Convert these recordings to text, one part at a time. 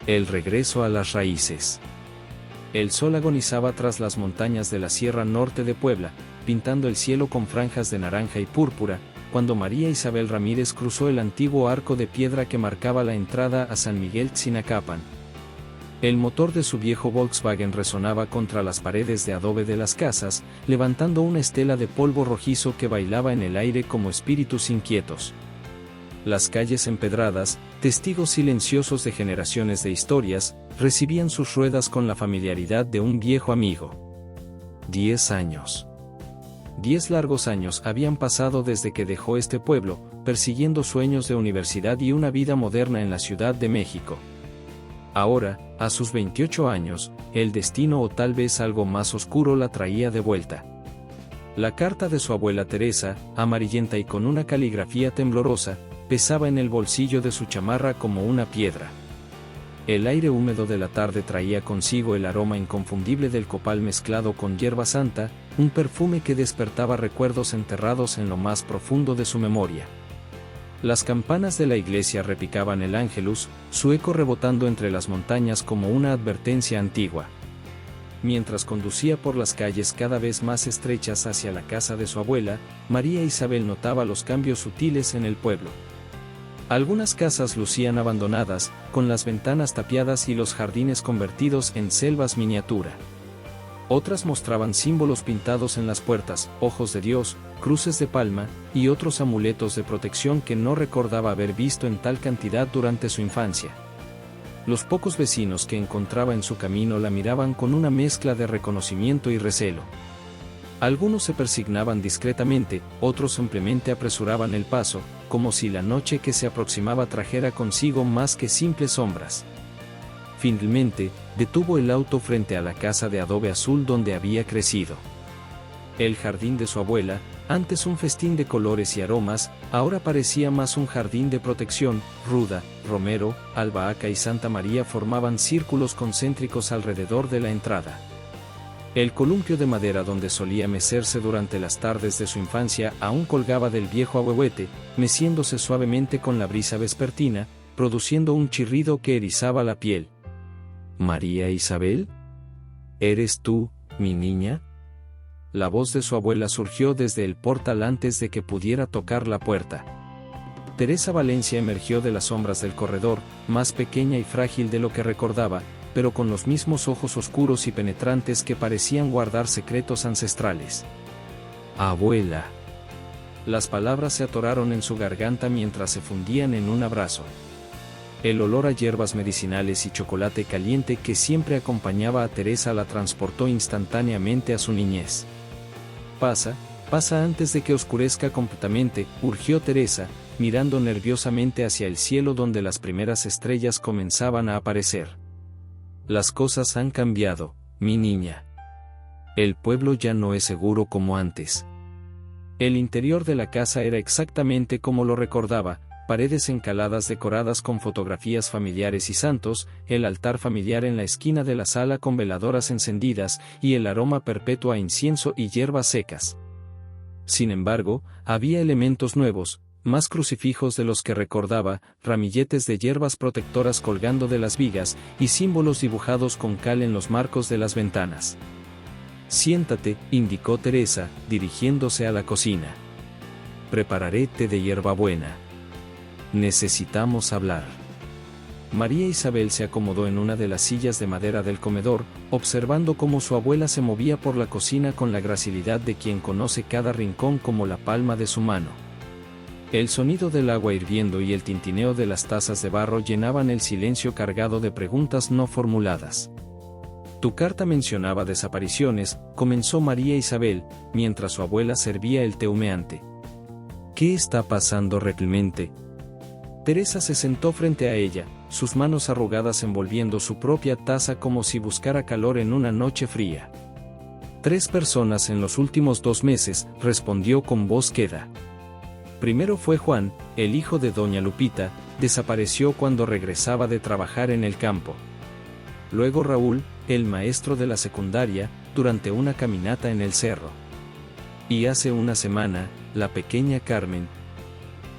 El regreso a las raíces. El sol agonizaba tras las montañas de la Sierra Norte de Puebla, pintando el cielo con franjas de naranja y púrpura, cuando María Isabel Ramírez cruzó el antiguo arco de piedra que marcaba la entrada a San Miguel Tzinacapan. El motor de su viejo Volkswagen resonaba contra las paredes de adobe de las casas, levantando una estela de polvo rojizo que bailaba en el aire como espíritus inquietos. Las calles empedradas, testigos silenciosos de generaciones de historias, recibían sus ruedas con la familiaridad de un viejo amigo. 10 años. 10 largos años habían pasado desde que dejó este pueblo, persiguiendo sueños de universidad y una vida moderna en la Ciudad de México. Ahora, a sus 28 años, el destino o tal vez algo más oscuro la traía de vuelta. La carta de su abuela Teresa, amarillenta y con una caligrafía temblorosa, pesaba en el bolsillo de su chamarra como una piedra. El aire húmedo de la tarde traía consigo el aroma inconfundible del copal mezclado con hierba santa, un perfume que despertaba recuerdos enterrados en lo más profundo de su memoria. Las campanas de la iglesia repicaban el Ángelus, su eco rebotando entre las montañas como una advertencia antigua. Mientras conducía por las calles cada vez más estrechas hacia la casa de su abuela, María Isabel notaba los cambios sutiles en el pueblo. Algunas casas lucían abandonadas, con las ventanas tapiadas y los jardines convertidos en selvas miniatura. Otras mostraban símbolos pintados en las puertas, ojos de Dios, cruces de palma, y otros amuletos de protección que no recordaba haber visto en tal cantidad durante su infancia. Los pocos vecinos que encontraba en su camino la miraban con una mezcla de reconocimiento y recelo. Algunos se persignaban discretamente, otros simplemente apresuraban el paso, como si la noche que se aproximaba trajera consigo más que simples sombras. Finalmente, detuvo el auto frente a la casa de adobe azul donde había crecido. El jardín de su abuela, antes un festín de colores y aromas, ahora parecía más un jardín de protección. Ruda, romero, albahaca y Santa María formaban círculos concéntricos alrededor de la entrada. El columpio de madera donde solía mecerse durante las tardes de su infancia aún colgaba del viejo ahuehuete, meciéndose suavemente con la brisa vespertina, produciendo un chirrido que erizaba la piel. «¿María Isabel? ¿Eres tú, mi niña?» La voz de su abuela surgió desde el portal antes de que pudiera tocar la puerta. Teresa Valencia emergió de las sombras del corredor, más pequeña y frágil de lo que recordaba, pero con los mismos ojos oscuros y penetrantes que parecían guardar secretos ancestrales. «Abuela». Las palabras se atoraron en su garganta mientras se fundían en un abrazo. El olor a hierbas medicinales y chocolate caliente que siempre acompañaba a Teresa la transportó instantáneamente a su niñez. Pasa antes de que oscurezca completamente», urgió Teresa, mirando nerviosamente hacia el cielo donde las primeras estrellas comenzaban a aparecer. «Las cosas han cambiado, mi niña. El pueblo ya no es seguro como antes». El interior de la casa era exactamente como lo recordaba, paredes encaladas decoradas con fotografías familiares y santos, el altar familiar en la esquina de la sala con veladoras encendidas, y el aroma perpetuo a incienso y hierbas secas. Sin embargo, había elementos nuevos, más crucifijos de los que recordaba, ramilletes de hierbas protectoras colgando de las vigas, y símbolos dibujados con cal en los marcos de las ventanas. «Siéntate», indicó Teresa, dirigiéndose a la cocina. «Prepararé té de hierbabuena. Necesitamos hablar». María Isabel se acomodó en una de las sillas de madera del comedor, observando cómo su abuela se movía por la cocina con la gracilidad de quien conoce cada rincón como la palma de su mano. El sonido del agua hirviendo y el tintineo de las tazas de barro llenaban el silencio cargado de preguntas no formuladas. «Tu carta mencionaba desapariciones», comenzó María Isabel, mientras su abuela servía el té humeante. «¿Qué está pasando realmente?» Teresa se sentó frente a ella, sus manos arrugadas envolviendo su propia taza como si buscara calor en una noche fría. «3 personas en los últimos 2 meses», respondió con voz queda. Primero fue Juan, el hijo de doña Lupita, desapareció cuando regresaba de trabajar en el campo. Luego Raúl, el maestro de la secundaria, durante una caminata en el cerro. Y hace una semana, la pequeña Carmen.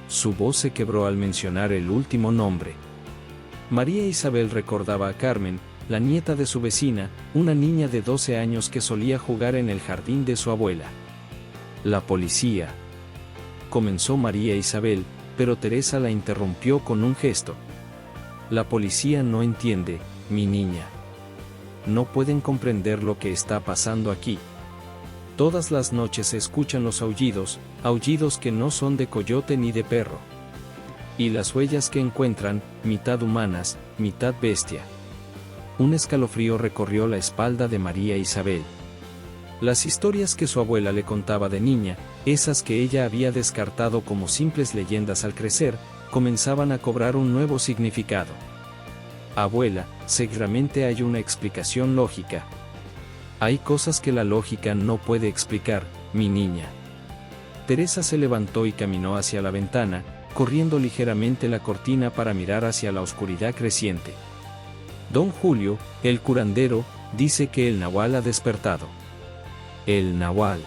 Su voz se quebró al mencionar el último nombre. María Isabel recordaba a Carmen, la nieta de su vecina, una niña de 12 años que solía jugar en el jardín de su abuela. La policía. Comenzó María Isabel, pero Teresa la interrumpió con un gesto. La policía no entiende, mi niña. No pueden comprender lo que está pasando aquí. Todas las noches se escuchan los aullidos, aullidos que no son de coyote ni de perro. Y las huellas que encuentran, mitad humanas, mitad bestia. Un escalofrío recorrió la espalda de María Isabel. Las historias que su abuela le contaba de niña, esas que ella había descartado como simples leyendas al crecer, comenzaban a cobrar un nuevo significado. Abuela, seguramente hay una explicación lógica. Hay cosas que la lógica no puede explicar, mi niña. Teresa se levantó y caminó hacia la ventana, corriendo ligeramente la cortina para mirar hacia la oscuridad creciente. Don Julio, el curandero, dice que el Nahual ha despertado. El Nahual.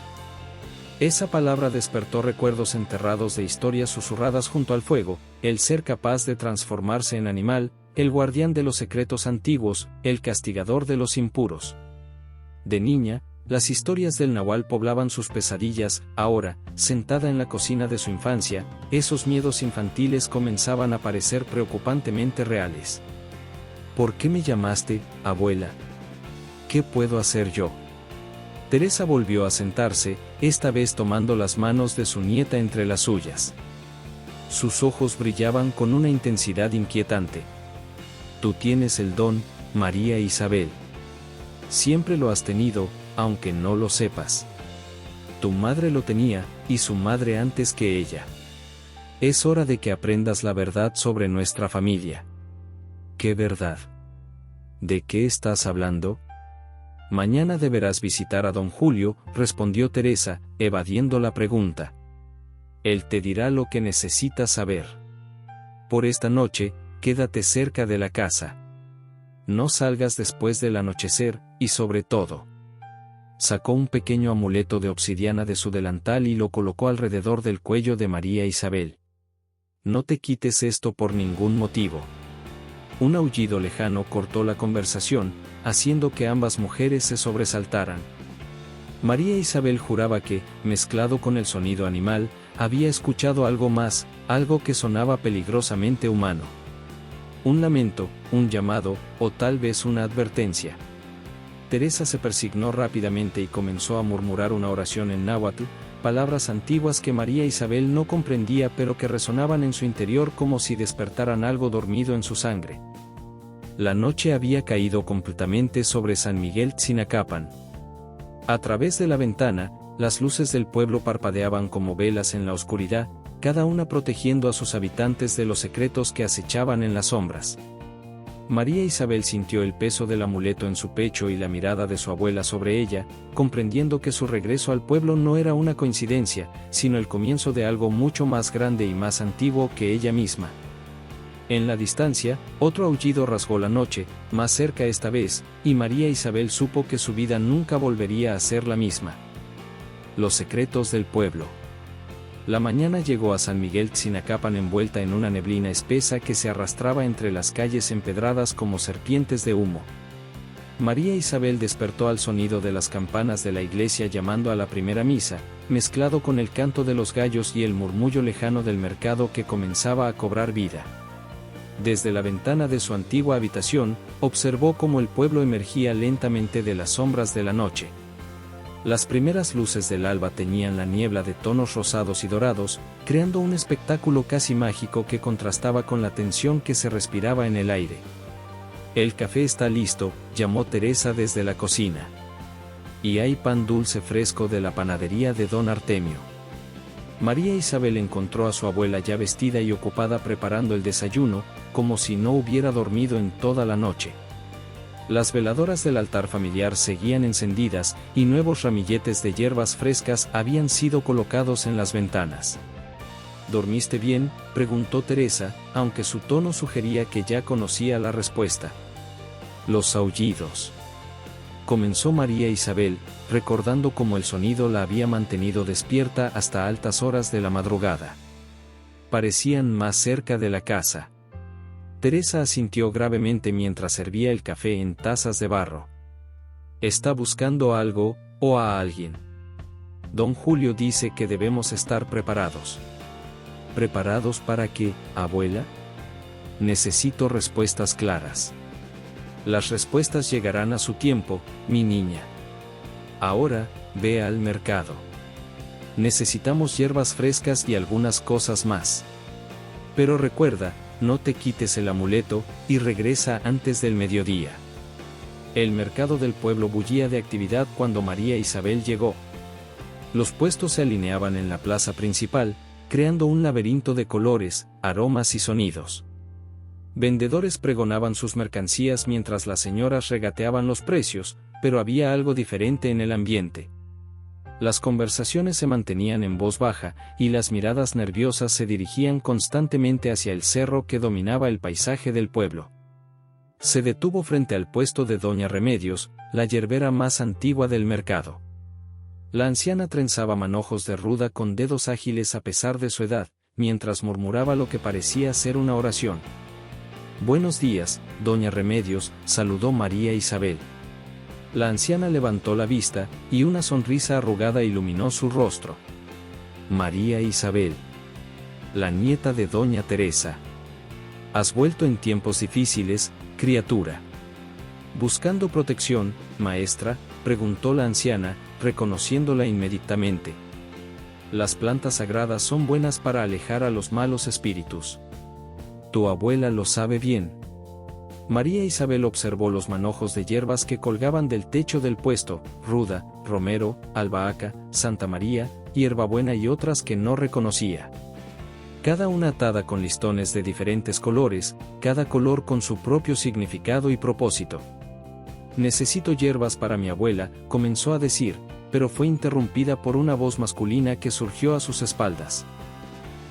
Esa palabra despertó recuerdos enterrados de historias susurradas junto al fuego, el ser capaz de transformarse en animal, el guardián de los secretos antiguos, el castigador de los impuros. De niña, las historias del Nahual poblaban sus pesadillas. Ahora, sentada en la cocina de su infancia, esos miedos infantiles comenzaban a parecer preocupantemente reales. ¿Por qué me llamaste, abuela? ¿Qué puedo hacer yo? Teresa volvió a sentarse, esta vez tomando las manos de su nieta entre las suyas. Sus ojos brillaban con una intensidad inquietante. Tú tienes el don, María Isabel. Siempre lo has tenido, aunque no lo sepas. Tu madre lo tenía, y su madre antes que ella. Es hora de que aprendas la verdad sobre nuestra familia. ¿Qué verdad? ¿De qué estás hablando? Mañana deberás visitar a don Julio, respondió Teresa, evadiendo la pregunta. Él te dirá lo que necesitas saber. Por esta noche, quédate cerca de la casa. No salgas después del anochecer, y sobre todo. Sacó un pequeño amuleto de obsidiana de su delantal y lo colocó alrededor del cuello de María Isabel. No te quites esto por ningún motivo. Un aullido lejano cortó la conversación, haciendo que ambas mujeres se sobresaltaran. María Isabel juraba que, mezclado con el sonido animal, había escuchado algo más, algo que sonaba peligrosamente humano. Un lamento, un llamado, o tal vez una advertencia. Teresa se persignó rápidamente y comenzó a murmurar una oración en náhuatl, palabras antiguas que María Isabel no comprendía pero que resonaban en su interior como si despertaran algo dormido en su sangre. La noche había caído completamente sobre San Miguel Tzinacapan. A través de la ventana, las luces del pueblo parpadeaban como velas en la oscuridad, cada una protegiendo a sus habitantes de los secretos que acechaban en las sombras. María Isabel sintió el peso del amuleto en su pecho y la mirada de su abuela sobre ella, comprendiendo que su regreso al pueblo no era una coincidencia, sino el comienzo de algo mucho más grande y más antiguo que ella misma. En la distancia, otro aullido rasgó la noche, más cerca esta vez, y María Isabel supo que su vida nunca volvería a ser la misma. Los secretos del pueblo. La mañana llegó a San Miguel Tzinacapan envuelta en una neblina espesa que se arrastraba entre las calles empedradas como serpientes de humo. María Isabel despertó al sonido de las campanas de la iglesia llamando a la primera misa, mezclado con el canto de los gallos y el murmullo lejano del mercado que comenzaba a cobrar vida. Desde la ventana de su antigua habitación, observó cómo el pueblo emergía lentamente de las sombras de la noche. Las primeras luces del alba teñían la niebla de tonos rosados y dorados, creando un espectáculo casi mágico que contrastaba con la tensión que se respiraba en el aire. El café está listo, llamó Teresa desde la cocina. Y hay pan dulce fresco de la panadería de don Artemio. María Isabel encontró a su abuela ya vestida y ocupada preparando el desayuno, como si no hubiera dormido en toda la noche. Las veladoras del altar familiar seguían encendidas, y nuevos ramilletes de hierbas frescas habían sido colocados en las ventanas. ¿Dormiste bien?, preguntó Teresa, aunque su tono sugería que ya conocía la respuesta. Los aullidos. Comenzó María Isabel, recordando cómo el sonido la había mantenido despierta hasta altas horas de la madrugada. Parecían más cerca de la casa. Teresa asintió gravemente mientras servía el café en tazas de barro. ¿Está buscando algo, o a alguien? Don Julio dice que debemos estar preparados. ¿Preparados para qué, abuela? Necesito respuestas claras. Las respuestas llegarán a su tiempo, mi niña. Ahora, ve al mercado. Necesitamos hierbas frescas y algunas cosas más. Pero recuerda, no te quites el amuleto, y regresa antes del mediodía. El mercado del pueblo bullía de actividad cuando María Isabel llegó. Los puestos se alineaban en la plaza principal, creando un laberinto de colores, aromas y sonidos. Vendedores pregonaban sus mercancías mientras las señoras regateaban los precios, pero había algo diferente en el ambiente. Las conversaciones se mantenían en voz baja, y las miradas nerviosas se dirigían constantemente hacia el cerro que dominaba el paisaje del pueblo. Se detuvo frente al puesto de Doña Remedios, la yerbera más antigua del mercado. La anciana trenzaba manojos de ruda con dedos ágiles a pesar de su edad, mientras murmuraba lo que parecía ser una oración. «Buenos días, Doña Remedios», saludó María Isabel. La anciana levantó la vista, y una sonrisa arrugada iluminó su rostro. «María Isabel, la nieta de Doña Teresa. Has vuelto en tiempos difíciles, criatura». «¿Buscando protección, maestra?», preguntó la anciana, reconociéndola inmediatamente. «Las plantas sagradas son buenas para alejar a los malos espíritus. Tu abuela lo sabe bien». María Isabel observó los manojos de hierbas que colgaban del techo del puesto: ruda, romero, albahaca, Santa María, hierbabuena y otras que no reconocía. Cada una atada con listones de diferentes colores, cada color con su propio significado y propósito. «Necesito hierbas para mi abuela», comenzó a decir, pero fue interrumpida por una voz masculina que surgió a sus espaldas.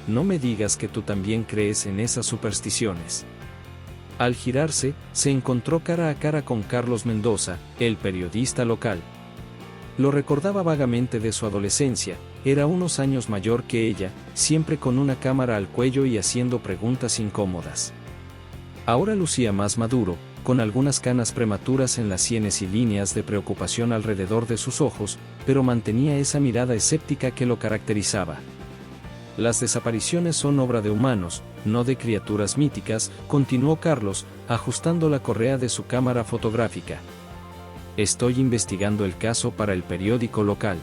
«No me digas que tú también crees en esas supersticiones». Al girarse, se encontró cara a cara con Carlos Mendoza, el periodista local. Lo recordaba vagamente de su adolescencia, era unos años mayor que ella, siempre con una cámara al cuello y haciendo preguntas incómodas. Ahora lucía más maduro, con algunas canas prematuras en las sienes y líneas de preocupación alrededor de sus ojos, pero mantenía esa mirada escéptica que lo caracterizaba. «Las desapariciones son obra de humanos, no de criaturas míticas», continuó Carlos, ajustando la correa de su cámara fotográfica. «Estoy investigando el caso para el periódico local.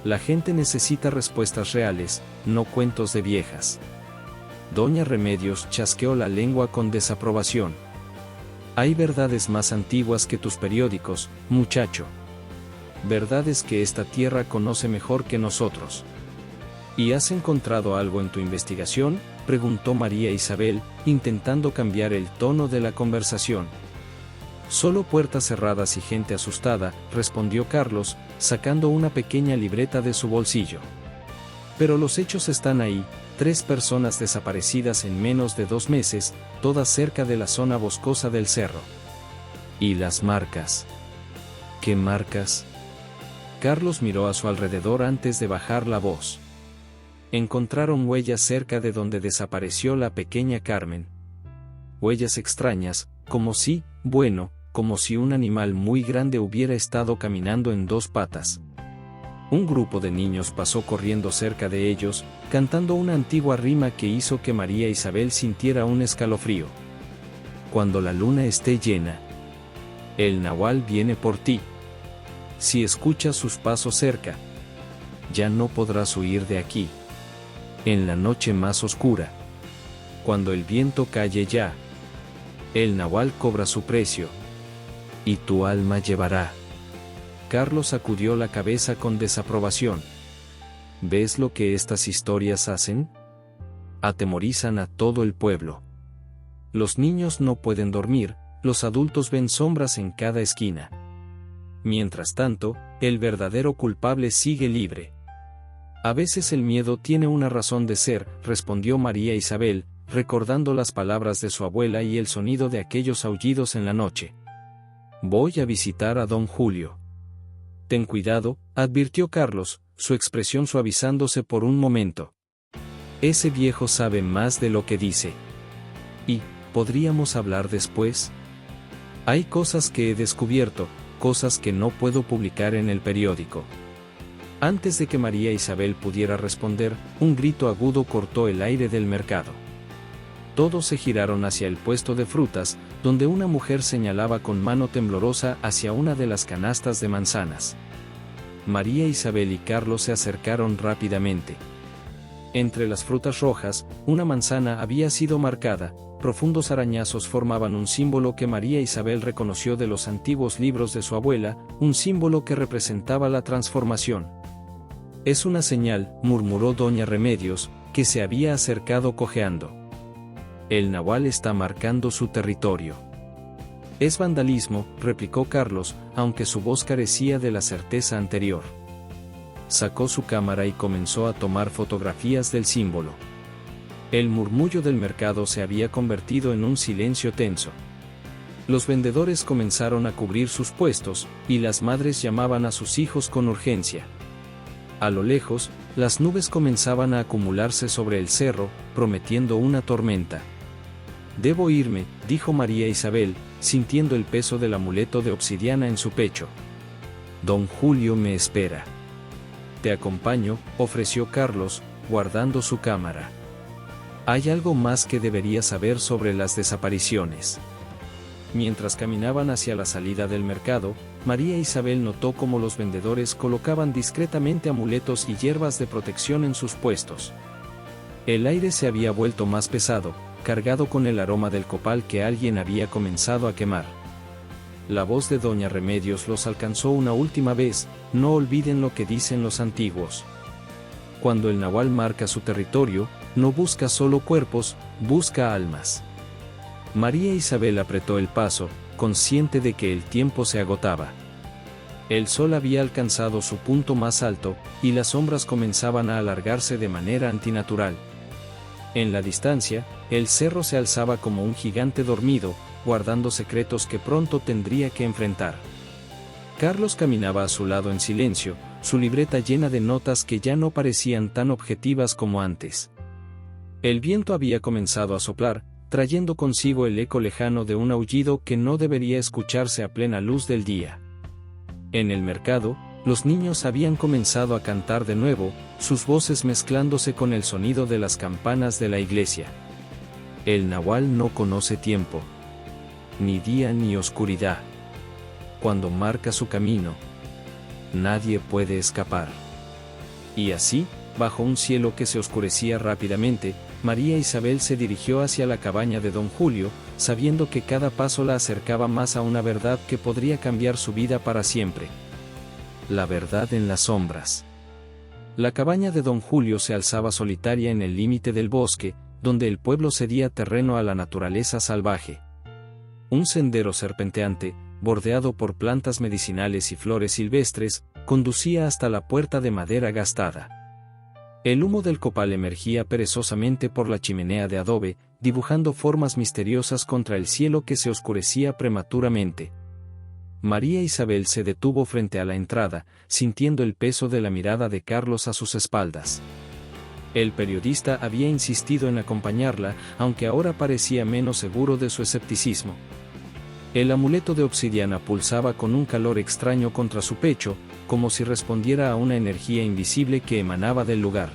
La gente necesita respuestas reales, no cuentos de viejas». Doña Remedios chasqueó la lengua con desaprobación. «Hay verdades más antiguas que tus periódicos, muchacho. Verdades que esta tierra conoce mejor que nosotros». «¿Y has encontrado algo en tu investigación?», preguntó María Isabel, intentando cambiar el tono de la conversación. «Solo puertas cerradas y gente asustada», respondió Carlos, sacando una pequeña libreta de su bolsillo. «Pero los hechos están ahí: 3 personas desaparecidas en menos de 2 meses, todas cerca de la zona boscosa del cerro». «¿Y las marcas?». «¿Qué marcas?». Carlos miró a su alrededor antes de bajar la voz. «Encontraron huellas cerca de donde desapareció la pequeña Carmen. Huellas extrañas, como si un animal muy grande hubiera estado caminando en 2 patas. Un grupo de niños pasó corriendo cerca de ellos, cantando una antigua rima que hizo que María Isabel sintiera un escalofrío. Cuando la luna esté llena, el nahual viene por ti. Si escuchas sus pasos cerca, ya no podrás huir de aquí. En la noche más oscura, cuando el viento calle ya, el nahual cobra su precio, y tu alma llevará». Carlos sacudió la cabeza con desaprobación. «¿Ves lo que estas historias hacen? Atemorizan a todo el pueblo. Los niños no pueden dormir, los adultos ven sombras en cada esquina. Mientras tanto, el verdadero culpable sigue libre». «A veces el miedo tiene una razón de ser», respondió María Isabel, recordando las palabras de su abuela y el sonido de aquellos aullidos en la noche. «Voy a visitar a don Julio». «Ten cuidado», advirtió Carlos, su expresión suavizándose por un momento. «Ese viejo sabe más de lo que dice. Y, ¿podríamos hablar después? Hay cosas que he descubierto, cosas que no puedo publicar en el periódico. Antes de que María Isabel pudiera responder, un grito agudo cortó el aire del mercado. Todos se giraron hacia el puesto de frutas, donde una mujer señalaba con mano temblorosa hacia una de las canastas de manzanas. María Isabel y Carlos se acercaron rápidamente. Entre las frutas rojas, una manzana había sido marcada, profundos arañazos formaban un símbolo que María Isabel reconoció de los antiguos libros de su abuela, un símbolo que representaba la transformación. Es una señal, murmuró doña Remedios, que se había acercado cojeando. El nahual está marcando su territorio. Es vandalismo, replicó Carlos, aunque su voz carecía de la certeza anterior. Sacó su cámara y comenzó a tomar fotografías del símbolo. El murmullo del mercado se había convertido en un silencio tenso. Los vendedores comenzaron a cubrir sus puestos, y las madres llamaban a sus hijos con urgencia. A lo lejos, las nubes comenzaban a acumularse sobre el cerro, prometiendo una tormenta. «Debo irme», dijo María Isabel, sintiendo el peso del amuleto de obsidiana en su pecho. «Don Julio me espera». «Te acompaño», ofreció Carlos, guardando su cámara. «Hay algo más que debería saber sobre las desapariciones». Mientras caminaban hacia la salida del mercado, María Isabel notó cómo los vendedores colocaban discretamente amuletos y hierbas de protección en sus puestos. El aire se había vuelto más pesado, cargado con el aroma del copal que alguien había comenzado a quemar. La voz de doña Remedios los alcanzó una última vez: «No olviden lo que dicen los antiguos. Cuando el nahual marca su territorio, no busca solo cuerpos, busca almas». María Isabel apretó el paso, consciente de que el tiempo se agotaba. El sol había alcanzado su punto más alto, y las sombras comenzaban a alargarse de manera antinatural. En la distancia, el cerro se alzaba como un gigante dormido, guardando secretos que pronto tendría que enfrentar. Carlos caminaba a su lado en silencio, su libreta llena de notas que ya no parecían tan objetivas como antes. El viento había comenzado a soplar, trayendo consigo el eco lejano de un aullido que no debería escucharse a plena luz del día. En el mercado, los niños habían comenzado a cantar de nuevo, sus voces mezclándose con el sonido de las campanas de la iglesia. El nahual no conoce tiempo, ni día ni oscuridad. Cuando marca su camino, nadie puede escapar. Y así, bajo un cielo que se oscurecía rápidamente, María Isabel se dirigió hacia la cabaña de don Julio, sabiendo que cada paso la acercaba más a una verdad que podría cambiar su vida para siempre. La verdad en las sombras. La cabaña de don Julio se alzaba solitaria en el límite del bosque, donde el pueblo cedía terreno a la naturaleza salvaje. Un sendero serpenteante, bordeado por plantas medicinales y flores silvestres, conducía hasta la puerta de madera gastada. El humo del copal emergía perezosamente por la chimenea de adobe, dibujando formas misteriosas contra el cielo que se oscurecía prematuramente. María Isabel se detuvo frente a la entrada, sintiendo el peso de la mirada de Carlos a sus espaldas. El periodista había insistido en acompañarla, aunque ahora parecía menos seguro de su escepticismo. El amuleto de obsidiana pulsaba con un calor extraño contra su pecho, como si respondiera a una energía invisible que emanaba del lugar.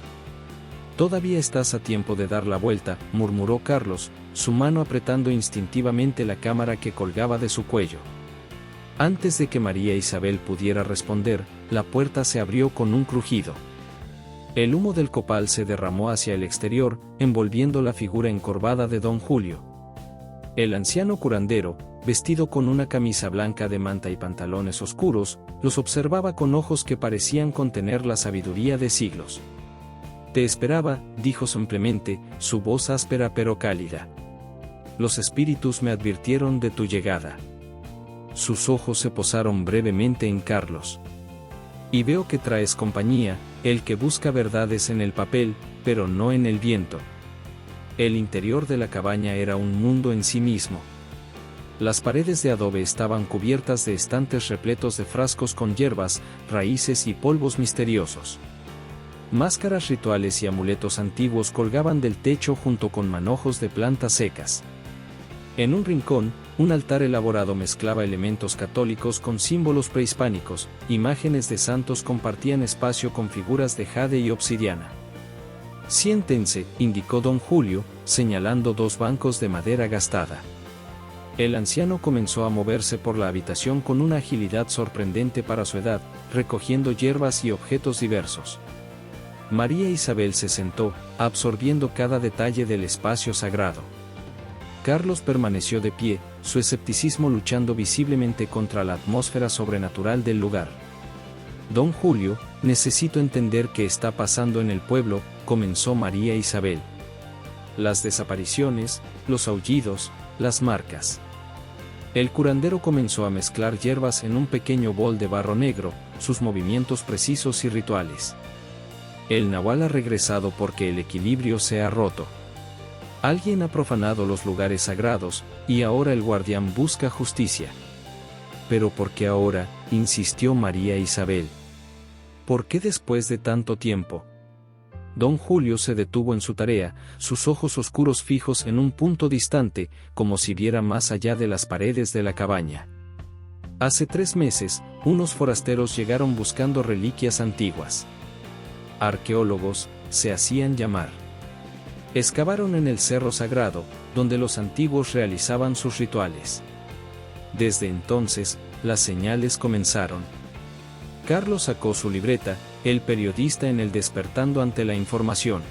«Todavía estás a tiempo de dar la vuelta», murmuró Carlos, su mano apretando instintivamente la cámara que colgaba de su cuello. Antes de que María Isabel pudiera responder, la puerta se abrió con un crujido. El humo del copal se derramó hacia el exterior, envolviendo la figura encorvada de don Julio. El anciano curandero, vestido con una camisa blanca de manta y pantalones oscuros, los observaba con ojos que parecían contener la sabiduría de siglos. «Te esperaba», dijo simplemente, su voz áspera pero cálida. «Los espíritus me advirtieron de tu llegada». Sus ojos se posaron brevemente en Carlos. «Y veo que traes compañía, el que busca verdades en el papel, pero no en el viento». El interior de la cabaña era un mundo en sí mismo. Las paredes de adobe estaban cubiertas de estantes repletos de frascos con hierbas, raíces y polvos misteriosos. Máscaras rituales y amuletos antiguos colgaban del techo junto con manojos de plantas secas. En un rincón, un altar elaborado mezclaba elementos católicos con símbolos prehispánicos, imágenes de santos compartían espacio con figuras de jade y obsidiana. Siéntense, indicó don Julio, señalando dos bancos de madera gastada. El anciano comenzó a moverse por la habitación con una agilidad sorprendente para su edad, recogiendo hierbas y objetos diversos. María Isabel se sentó, absorbiendo cada detalle del espacio sagrado. Carlos permaneció de pie, su escepticismo luchando visiblemente contra la atmósfera sobrenatural del lugar. Don Julio, necesito entender qué está pasando en el pueblo, comenzó María Isabel. Las desapariciones, los aullidos, las marcas. El curandero comenzó a mezclar hierbas en un pequeño bol de barro negro, sus movimientos precisos y rituales. El nahual ha regresado porque el equilibrio se ha roto. Alguien ha profanado los lugares sagrados, y ahora el guardián busca justicia. ¿Pero por qué ahora?, insistió María Isabel. ¿Por qué después de tanto tiempo? Don Julio se detuvo en su tarea, sus ojos oscuros fijos en un punto distante, como si viera más allá de las paredes de la cabaña. Hace 3 meses, unos forasteros llegaron buscando reliquias antiguas. Arqueólogos, se hacían llamar. Excavaron en el cerro sagrado, donde los antiguos realizaban sus rituales. Desde entonces, las señales comenzaron. Carlos sacó su libreta, el periodista en el despertando ante la información.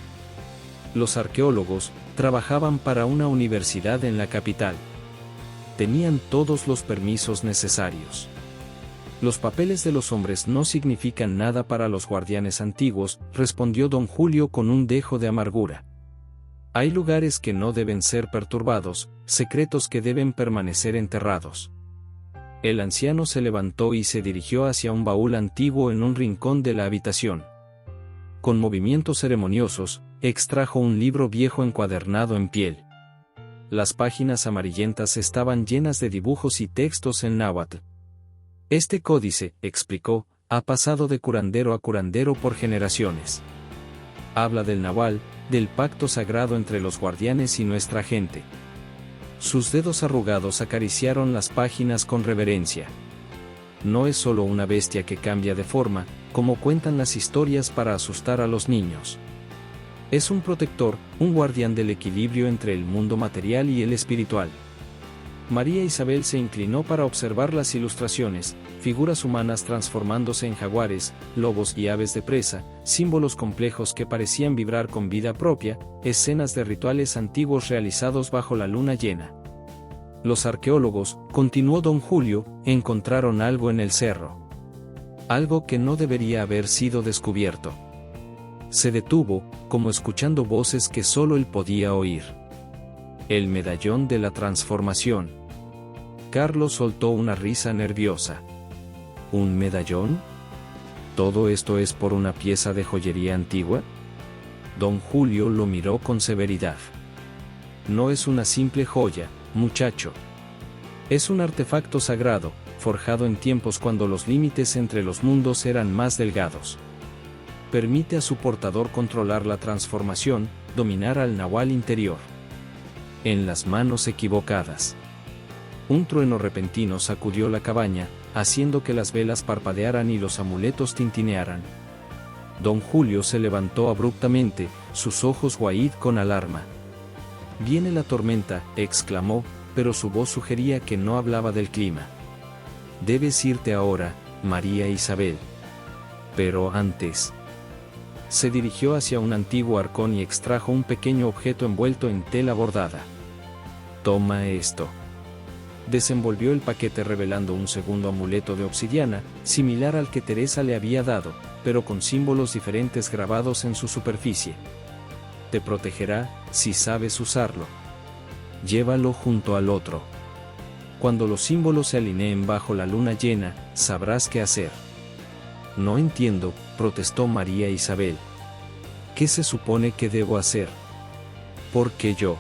Los arqueólogos trabajaban para una universidad en la capital. Tenían todos los permisos necesarios. Los papeles de los hombres no significan nada para los guardianes antiguos, respondió don Julio con un dejo de amargura. Hay lugares que no deben ser perturbados, secretos que deben permanecer enterrados. El anciano se levantó y se dirigió hacia un baúl antiguo en un rincón de la habitación. Con movimientos ceremoniosos, extrajo un libro viejo encuadernado en piel. Las páginas amarillentas estaban llenas de dibujos y textos en náhuatl. Este códice, explicó, ha pasado de curandero a curandero por generaciones. Habla del nahual, del pacto sagrado entre los guardianes y nuestra gente. Sus dedos arrugados acariciaron las páginas con reverencia. No es solo una bestia que cambia de forma, como cuentan las historias para asustar a los niños. Es un protector, un guardián del equilibrio entre el mundo material y el espiritual. María Isabel se inclinó para observar las ilustraciones, figuras humanas transformándose en jaguares, lobos y aves de presa, símbolos complejos que parecían vibrar con vida propia, escenas de rituales antiguos realizados bajo la luna llena. Los arqueólogos, continuó don Julio, encontraron algo en el cerro. Algo que no debería haber sido descubierto. Se detuvo, como escuchando voces que solo él podía oír. El medallón de la transformación. Carlos soltó una risa nerviosa. ¿Un medallón? ¿Todo esto es por una pieza de joyería antigua? Don Julio lo miró con severidad. No es una simple joya, muchacho. Es un artefacto sagrado, forjado en tiempos cuando los límites entre los mundos eran más delgados. Permite a su portador controlar la transformación, dominar al nahual interior. En las manos equivocadas. Un trueno repentino sacudió la cabaña, haciendo que las velas parpadearan y los amuletos tintinearan. Don Julio se levantó abruptamente, sus ojos guaíd con alarma. «Viene la tormenta», exclamó, pero su voz sugería que no hablaba del clima. «Debes irte ahora, María Isabel. Pero antes». Se dirigió hacia un antiguo arcón y extrajo un pequeño objeto envuelto en tela bordada. «Toma esto». Desenvolvió el paquete revelando un segundo amuleto de obsidiana, similar al que Teresa le había dado, pero con símbolos diferentes grabados en su superficie. Te protegerá, si sabes usarlo. Llévalo junto al otro. Cuando los símbolos se alineen bajo la luna llena, sabrás qué hacer. No entiendo, protestó María Isabel. ¿Qué se supone que debo hacer? ¿Por qué yo?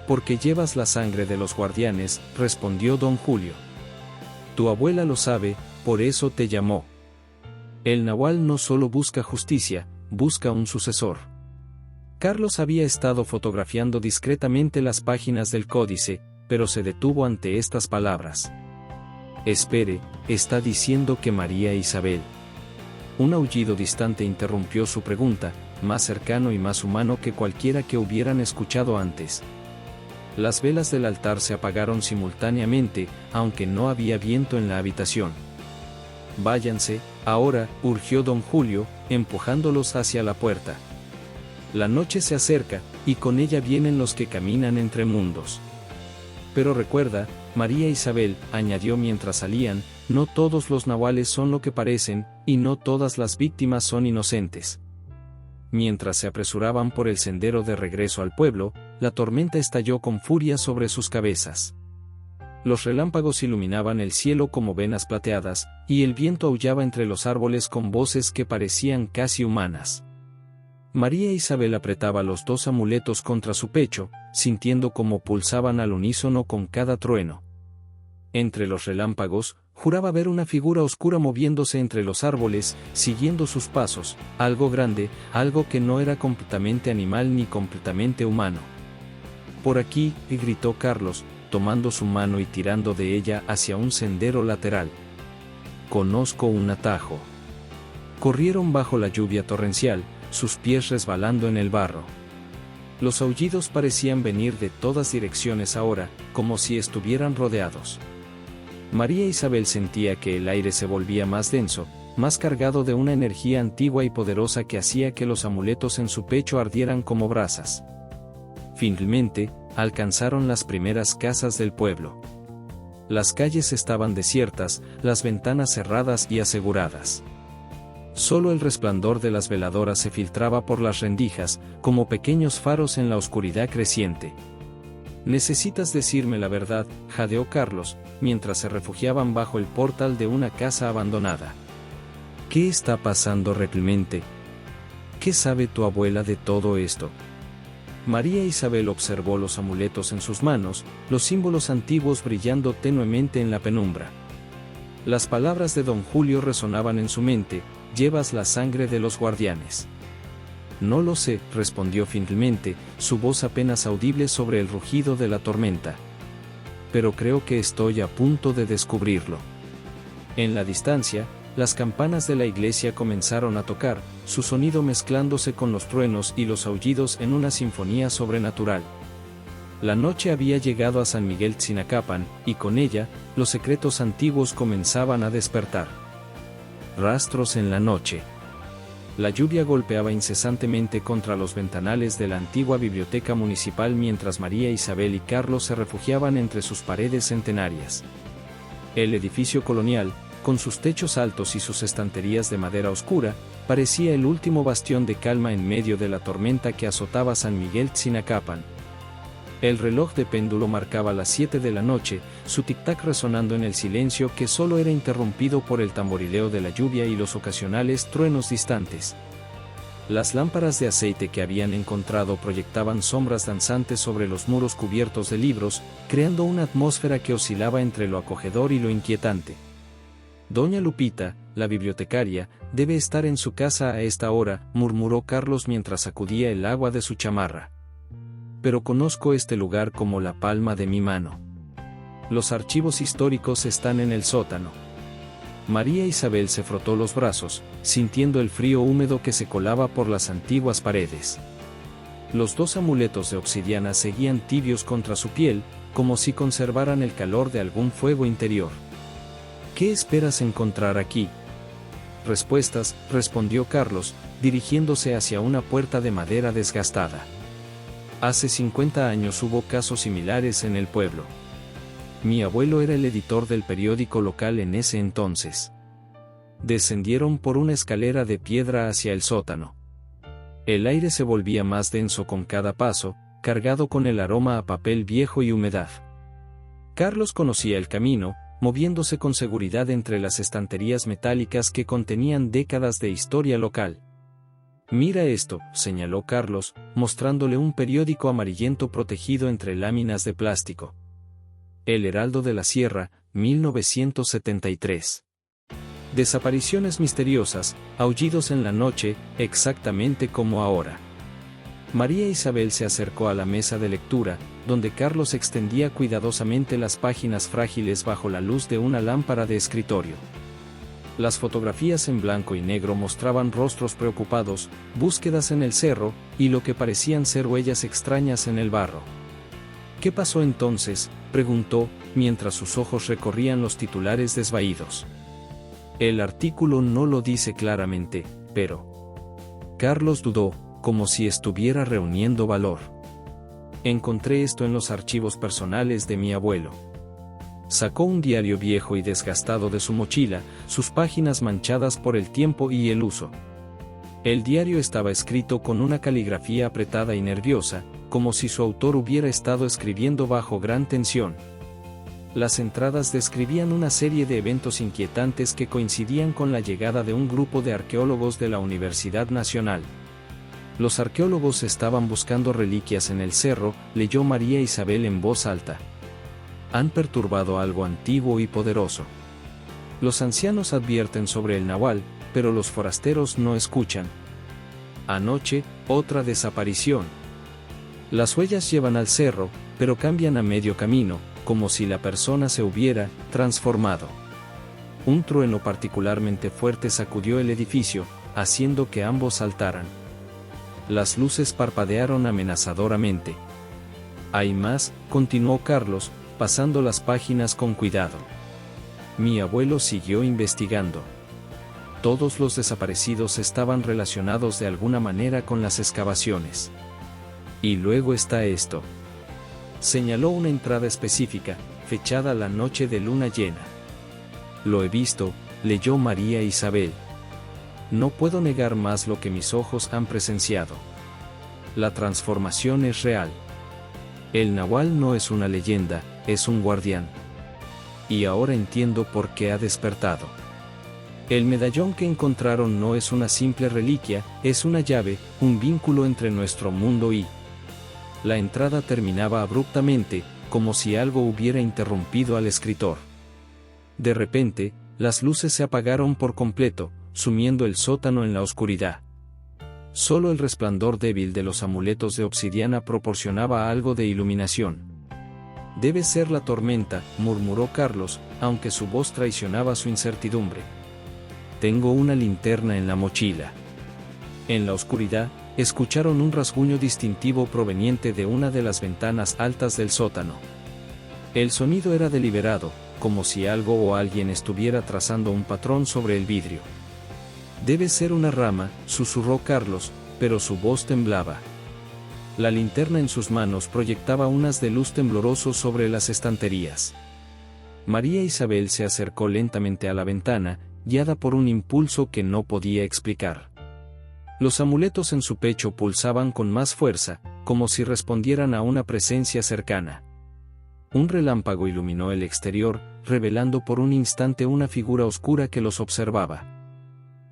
Porque llevas la sangre de los guardianes, respondió don Julio. Tu abuela lo sabe, por eso te llamó. El nahual no solo busca justicia, busca un sucesor. Carlos había estado fotografiando discretamente las páginas del códice, pero se detuvo ante estas palabras. Espere, está diciendo que María Isabel. Un aullido distante interrumpió su pregunta, más cercano y más humano que cualquiera que hubieran escuchado antes. Las velas del altar se apagaron simultáneamente, aunque no había viento en la habitación. Váyanse, ahora, urgió don Julio, empujándolos hacia la puerta. La noche se acerca, y con ella vienen los que caminan entre mundos. Pero recuerda, María Isabel, añadió mientras salían, no todos los nahuales son lo que parecen, y no todas las víctimas son inocentes. Mientras se apresuraban por el sendero de regreso al pueblo, la tormenta estalló con furia sobre sus cabezas. Los relámpagos iluminaban el cielo como venas plateadas, y el viento aullaba entre los árboles con voces que parecían casi humanas. María Isabel apretaba los dos amuletos contra su pecho, sintiendo cómo pulsaban al unísono con cada trueno. Entre los relámpagos, juraba ver una figura oscura moviéndose entre los árboles, siguiendo sus pasos, algo grande, algo que no era completamente animal ni completamente humano. Por aquí, gritó Carlos, tomando su mano y tirando de ella hacia un sendero lateral. Conozco un atajo. Corrieron bajo la lluvia torrencial, sus pies resbalando en el barro. Los aullidos parecían venir de todas direcciones ahora, como si estuvieran rodeados. María Isabel sentía que el aire se volvía más denso, más cargado de una energía antigua y poderosa que hacía que los amuletos en su pecho ardieran como brasas. Finalmente, alcanzaron las primeras casas del pueblo. Las calles estaban desiertas, las ventanas cerradas y aseguradas. Solo el resplandor de las veladoras se filtraba por las rendijas, como pequeños faros en la oscuridad creciente. Necesitas decirme la verdad, jadeó Carlos, mientras se refugiaban bajo el portal de una casa abandonada. ¿Qué está pasando realmente? ¿Qué sabe tu abuela de todo esto? María Isabel observó los amuletos en sus manos, los símbolos antiguos brillando tenuemente en la penumbra. Las palabras de don Julio resonaban en su mente: llevas la sangre de los guardianes. No lo sé, respondió finalmente, su voz apenas audible sobre el rugido de la tormenta. Pero creo que estoy a punto de descubrirlo. En la distancia, las campanas de la iglesia comenzaron a tocar, su sonido mezclándose con los truenos y los aullidos en una sinfonía sobrenatural. La noche había llegado a San Miguel Tzinacapan, y con ella, los secretos antiguos comenzaban a despertar. Rastros en la noche. La lluvia golpeaba incesantemente contra los ventanales de la antigua biblioteca municipal mientras María Isabel y Carlos se refugiaban entre sus paredes centenarias. El edificio colonial, con sus techos altos y sus estanterías de madera oscura, parecía el último bastión de calma en medio de la tormenta que azotaba San Miguel Tzinacapan. El reloj de péndulo marcaba las 7 de la noche, su tic-tac resonando en el silencio que solo era interrumpido por el tamborileo de la lluvia y los ocasionales truenos distantes. Las lámparas de aceite que habían encontrado proyectaban sombras danzantes sobre los muros cubiertos de libros, creando una atmósfera que oscilaba entre lo acogedor y lo inquietante. Doña Lupita, la bibliotecaria, debe estar en su casa a esta hora, murmuró Carlos mientras sacudía el agua de su chamarra. Pero conozco este lugar como la palma de mi mano. Los archivos históricos están en el sótano. María Isabel se frotó los brazos, sintiendo el frío húmedo que se colaba por las antiguas paredes. Los dos amuletos de obsidiana seguían tibios contra su piel, como si conservaran el calor de algún fuego interior. ¿Qué esperas encontrar aquí? Respuestas, respondió Carlos, dirigiéndose hacia una puerta de madera desgastada. Hace 50 años hubo casos similares en el pueblo. Mi abuelo era el editor del periódico local en ese entonces. Descendieron por una escalera de piedra hacia el sótano. El aire se volvía más denso con cada paso, cargado con el aroma a papel viejo y humedad. Carlos conocía el camino, moviéndose con seguridad entre las estanterías metálicas que contenían décadas de historia local. Mira esto, señaló Carlos, mostrándole un periódico amarillento protegido entre láminas de plástico. El Heraldo de la Sierra, 1973. Desapariciones misteriosas, aullidos en la noche, exactamente como ahora. María Isabel se acercó a la mesa de lectura, donde Carlos extendía cuidadosamente las páginas frágiles bajo la luz de una lámpara de escritorio. Las fotografías en blanco y negro mostraban rostros preocupados, búsquedas en el cerro, y lo que parecían ser huellas extrañas en el barro. ¿Qué pasó entonces?, preguntó, mientras sus ojos recorrían los titulares desvaídos. El artículo no lo dice claramente, pero... Carlos dudó, como si estuviera reuniendo valor. Encontré esto en los archivos personales de mi abuelo. Sacó un diario viejo y desgastado de su mochila, sus páginas manchadas por el tiempo y el uso. El diario estaba escrito con una caligrafía apretada y nerviosa, como si su autor hubiera estado escribiendo bajo gran tensión. Las entradas describían una serie de eventos inquietantes que coincidían con la llegada de un grupo de arqueólogos de la Universidad Nacional. Los arqueólogos estaban buscando reliquias en el cerro, leyó María Isabel en voz alta. Han perturbado algo antiguo y poderoso. Los ancianos advierten sobre el nahual, pero los forasteros no escuchan. Anoche, otra desaparición. Las huellas llevan al cerro, pero cambian a medio camino, como si la persona se hubiera transformado. Un trueno particularmente fuerte sacudió el edificio, haciendo que ambos saltaran. Las luces parpadearon amenazadoramente. Hay más, continuó Carlos, pasando las páginas con cuidado. Mi abuelo siguió investigando. Todos los desaparecidos estaban relacionados de alguna manera con las excavaciones. Y luego está esto. Señaló una entrada específica, fechada la noche de luna llena. Lo he visto, leyó María Isabel. No puedo negar más lo que mis ojos han presenciado. La transformación es real. El nahual no es una leyenda, es un guardián. Y ahora entiendo por qué ha despertado. El medallón que encontraron no es una simple reliquia, es una llave, un vínculo entre nuestro mundo y... La entrada terminaba abruptamente, como si algo hubiera interrumpido al escritor. De repente, las luces se apagaron por completo, sumiendo el sótano en la oscuridad. Solo el resplandor débil de los amuletos de obsidiana proporcionaba algo de iluminación. Debe ser la tormenta, murmuró Carlos, aunque su voz traicionaba su incertidumbre. Tengo una linterna en la mochila. En la oscuridad, escucharon un rasguño distintivo proveniente de una de las ventanas altas del sótano. El sonido era deliberado, como si algo o alguien estuviera trazando un patrón sobre el vidrio. Debe ser una rama, susurró Carlos, pero su voz temblaba. La linterna en sus manos proyectaba un haz de luz tembloroso sobre las estanterías. María Isabel se acercó lentamente a la ventana, guiada por un impulso que no podía explicar. Los amuletos en su pecho pulsaban con más fuerza, como si respondieran a una presencia cercana. Un relámpago iluminó el exterior, revelando por un instante una figura oscura que los observaba.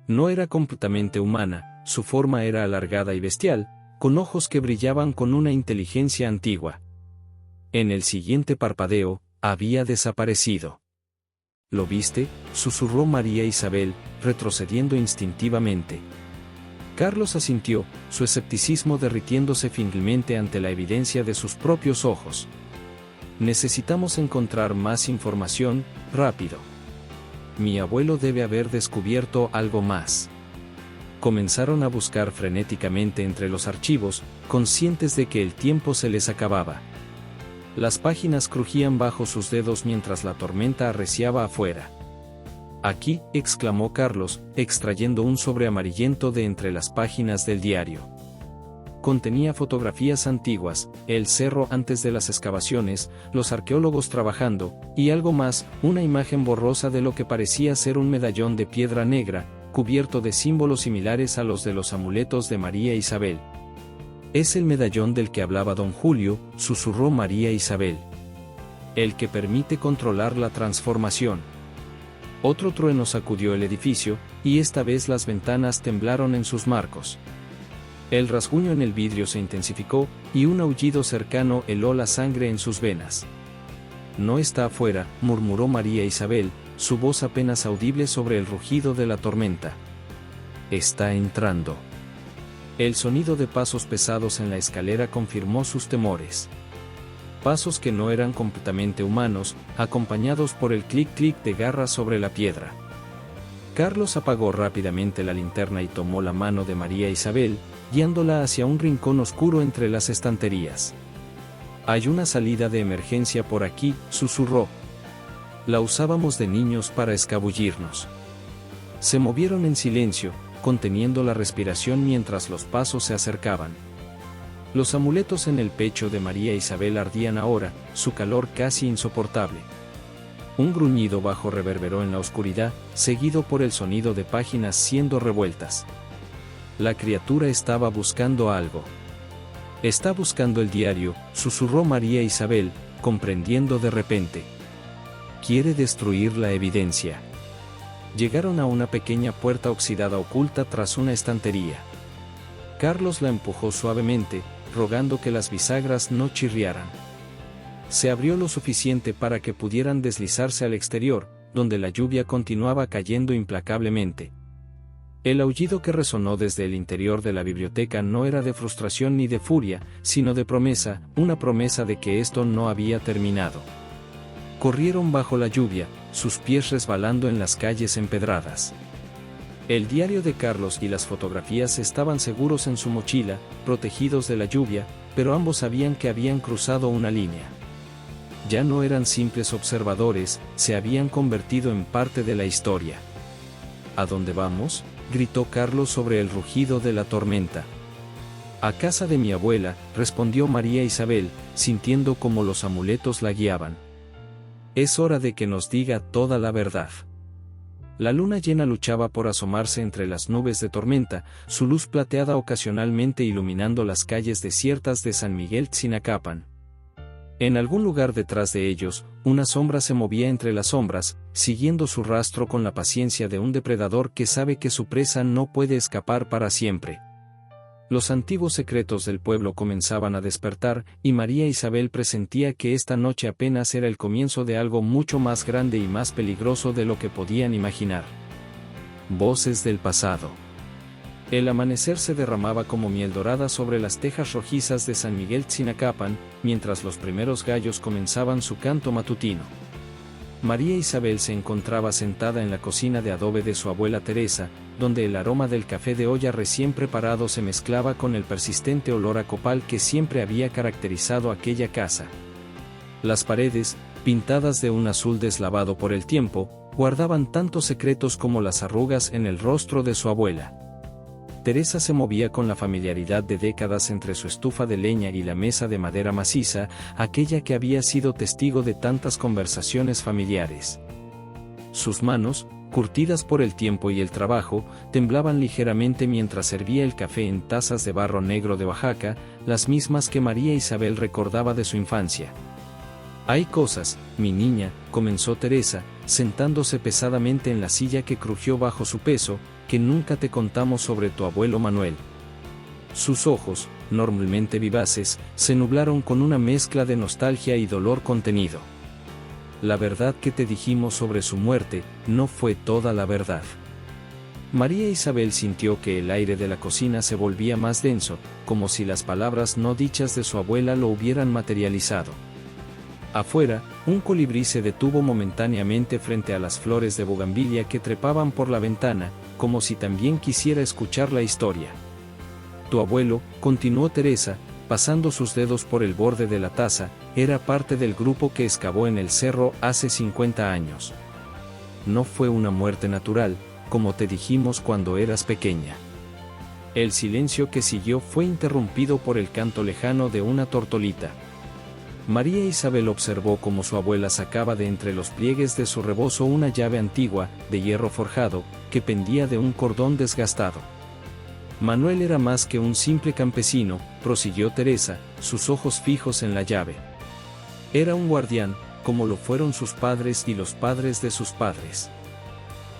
No era completamente humana, su forma era alargada y bestial, con ojos que brillaban con una inteligencia antigua. En el siguiente parpadeo, había desaparecido. ¿Lo viste?, susurró María Isabel, retrocediendo instintivamente. Carlos asintió, su escepticismo derritiéndose finalmente ante la evidencia de sus propios ojos. Necesitamos encontrar más información, rápido. Mi abuelo debe haber descubierto algo más. Comenzaron a buscar frenéticamente entre los archivos, conscientes de que el tiempo se les acababa. Las páginas crujían bajo sus dedos mientras la tormenta arreciaba afuera. Aquí, exclamó Carlos, extrayendo un sobre amarillento de entre las páginas del diario. Contenía fotografías antiguas, el cerro antes de las excavaciones, los arqueólogos trabajando, y algo más, una imagen borrosa de lo que parecía ser un medallón de piedra negra, cubierto de símbolos similares a los de los amuletos de María Isabel. Es el medallón del que hablaba don Julio, susurró María Isabel. El que permite controlar la transformación. Otro trueno sacudió el edificio, y esta vez las ventanas temblaron en sus marcos. El rasguño en el vidrio se intensificó, y un aullido cercano heló la sangre en sus venas. No está afuera, murmuró María Isabel, su voz apenas audible sobre el rugido de la tormenta. Está entrando. El sonido de pasos pesados en la escalera confirmó sus temores. pasos que no eran completamente humanos, acompañados por el clic-clic de garras sobre la piedra. Carlos apagó rápidamente la linterna y tomó la mano de María Isabel, guiándola hacia un rincón oscuro entre las estanterías. «Hay una salida de emergencia por aquí», susurró. «La usábamos de niños para escabullirnos». Se movieron en silencio, conteniendo la respiración mientras los pasos se acercaban. Los amuletos en el pecho de María Isabel ardían ahora, su calor casi insoportable. Un gruñido bajo reverberó en la oscuridad, seguido por el sonido de páginas siendo revueltas. La criatura estaba buscando algo. «Está buscando el diario», susurró María Isabel, comprendiendo de repente. «Quiere destruir la evidencia». Llegaron a una pequeña puerta oxidada oculta tras una estantería. Carlos la empujó suavemente, rogando que las bisagras no chirriaran. Se abrió lo suficiente para que pudieran deslizarse al exterior, donde la lluvia continuaba cayendo implacablemente. El aullido que resonó desde el interior de la biblioteca no era de frustración ni de furia, sino de promesa, una promesa de que esto no había terminado. Corrieron bajo la lluvia, sus pies resbalando en las calles empedradas. El diario de Carlos y las fotografías estaban seguros en su mochila, protegidos de la lluvia, pero ambos sabían que habían cruzado una línea. Ya no eran simples observadores, se habían convertido en parte de la historia. «¿A dónde vamos?», gritó Carlos sobre el rugido de la tormenta. «A casa de mi abuela», respondió María Isabel, sintiendo como los amuletos la guiaban. «Es hora de que nos diga toda la verdad». La luna llena luchaba por asomarse entre las nubes de tormenta, su luz plateada ocasionalmente iluminando las calles desiertas de San Miguel Tzinacapan. En algún lugar detrás de ellos, una sombra se movía entre las sombras, siguiendo su rastro con la paciencia de un depredador que sabe que su presa no puede escapar para siempre. Los antiguos secretos del pueblo comenzaban a despertar, y María Isabel presentía que esta noche apenas era el comienzo de algo mucho más grande y más peligroso de lo que podían imaginar. Voces del pasado. El amanecer se derramaba como miel dorada sobre las tejas rojizas de San Miguel Tzinacapan, mientras los primeros gallos comenzaban su canto matutino. María Isabel se encontraba sentada en la cocina de adobe de su abuela Teresa, donde el aroma del café de olla recién preparado se mezclaba con el persistente olor a copal que siempre había caracterizado aquella casa. Las paredes, pintadas de un azul deslavado por el tiempo, guardaban tantos secretos como las arrugas en el rostro de su abuela. Teresa se movía con la familiaridad de décadas entre su estufa de leña y la mesa de madera maciza, aquella que había sido testigo de tantas conversaciones familiares. Sus manos, curtidas por el tiempo y el trabajo, temblaban ligeramente mientras servía el café en tazas de barro negro de Oaxaca, las mismas que María Isabel recordaba de su infancia. «Hay cosas, mi niña», comenzó Teresa, sentándose pesadamente en la silla que crujió bajo su peso, «que nunca te contamos sobre tu abuelo Manuel». Sus ojos, normalmente vivaces, se nublaron con una mezcla de nostalgia y dolor contenido. «La verdad que te dijimos sobre su muerte, no fue toda la verdad». María Isabel sintió que el aire de la cocina se volvía más denso, como si las palabras no dichas de su abuela lo hubieran materializado. Afuera, un colibrí se detuvo momentáneamente frente a las flores de bugambilia que trepaban por la ventana, como si también quisiera escuchar la historia. «Tu abuelo», continuó Teresa, pasando sus dedos por el borde de la taza, «era parte del grupo que excavó en el cerro hace 50 años. No fue una muerte natural, como te dijimos cuando eras pequeña». El silencio que siguió fue interrumpido por el canto lejano de una tortolita. María Isabel observó cómo su abuela sacaba de entre los pliegues de su rebozo una llave antigua, de hierro forjado, que pendía de un cordón desgastado. «Manuel era más que un simple campesino», prosiguió Teresa, sus ojos fijos en la llave. «Era un guardián, como lo fueron sus padres y los padres de sus padres.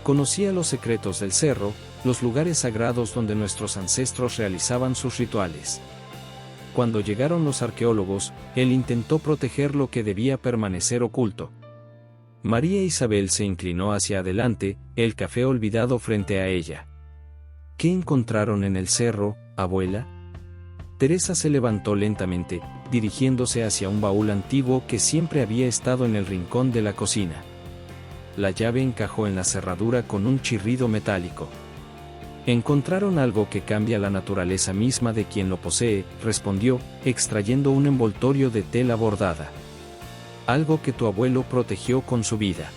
Conocía los secretos del cerro, los lugares sagrados donde nuestros ancestros realizaban sus rituales. Cuando llegaron los arqueólogos, él intentó proteger lo que debía permanecer oculto». María Isabel se inclinó hacia adelante, el café olvidado frente a ella. «¿Qué encontraron en el cerro, abuela?». Teresa se levantó lentamente, dirigiéndose hacia un baúl antiguo que siempre había estado en el rincón de la cocina. La llave encajó en la cerradura con un chirrido metálico. «Encontraron algo que cambia la naturaleza misma de quien lo posee», respondió, extrayendo un envoltorio de tela bordada. «Algo que tu abuelo protegió con su vida».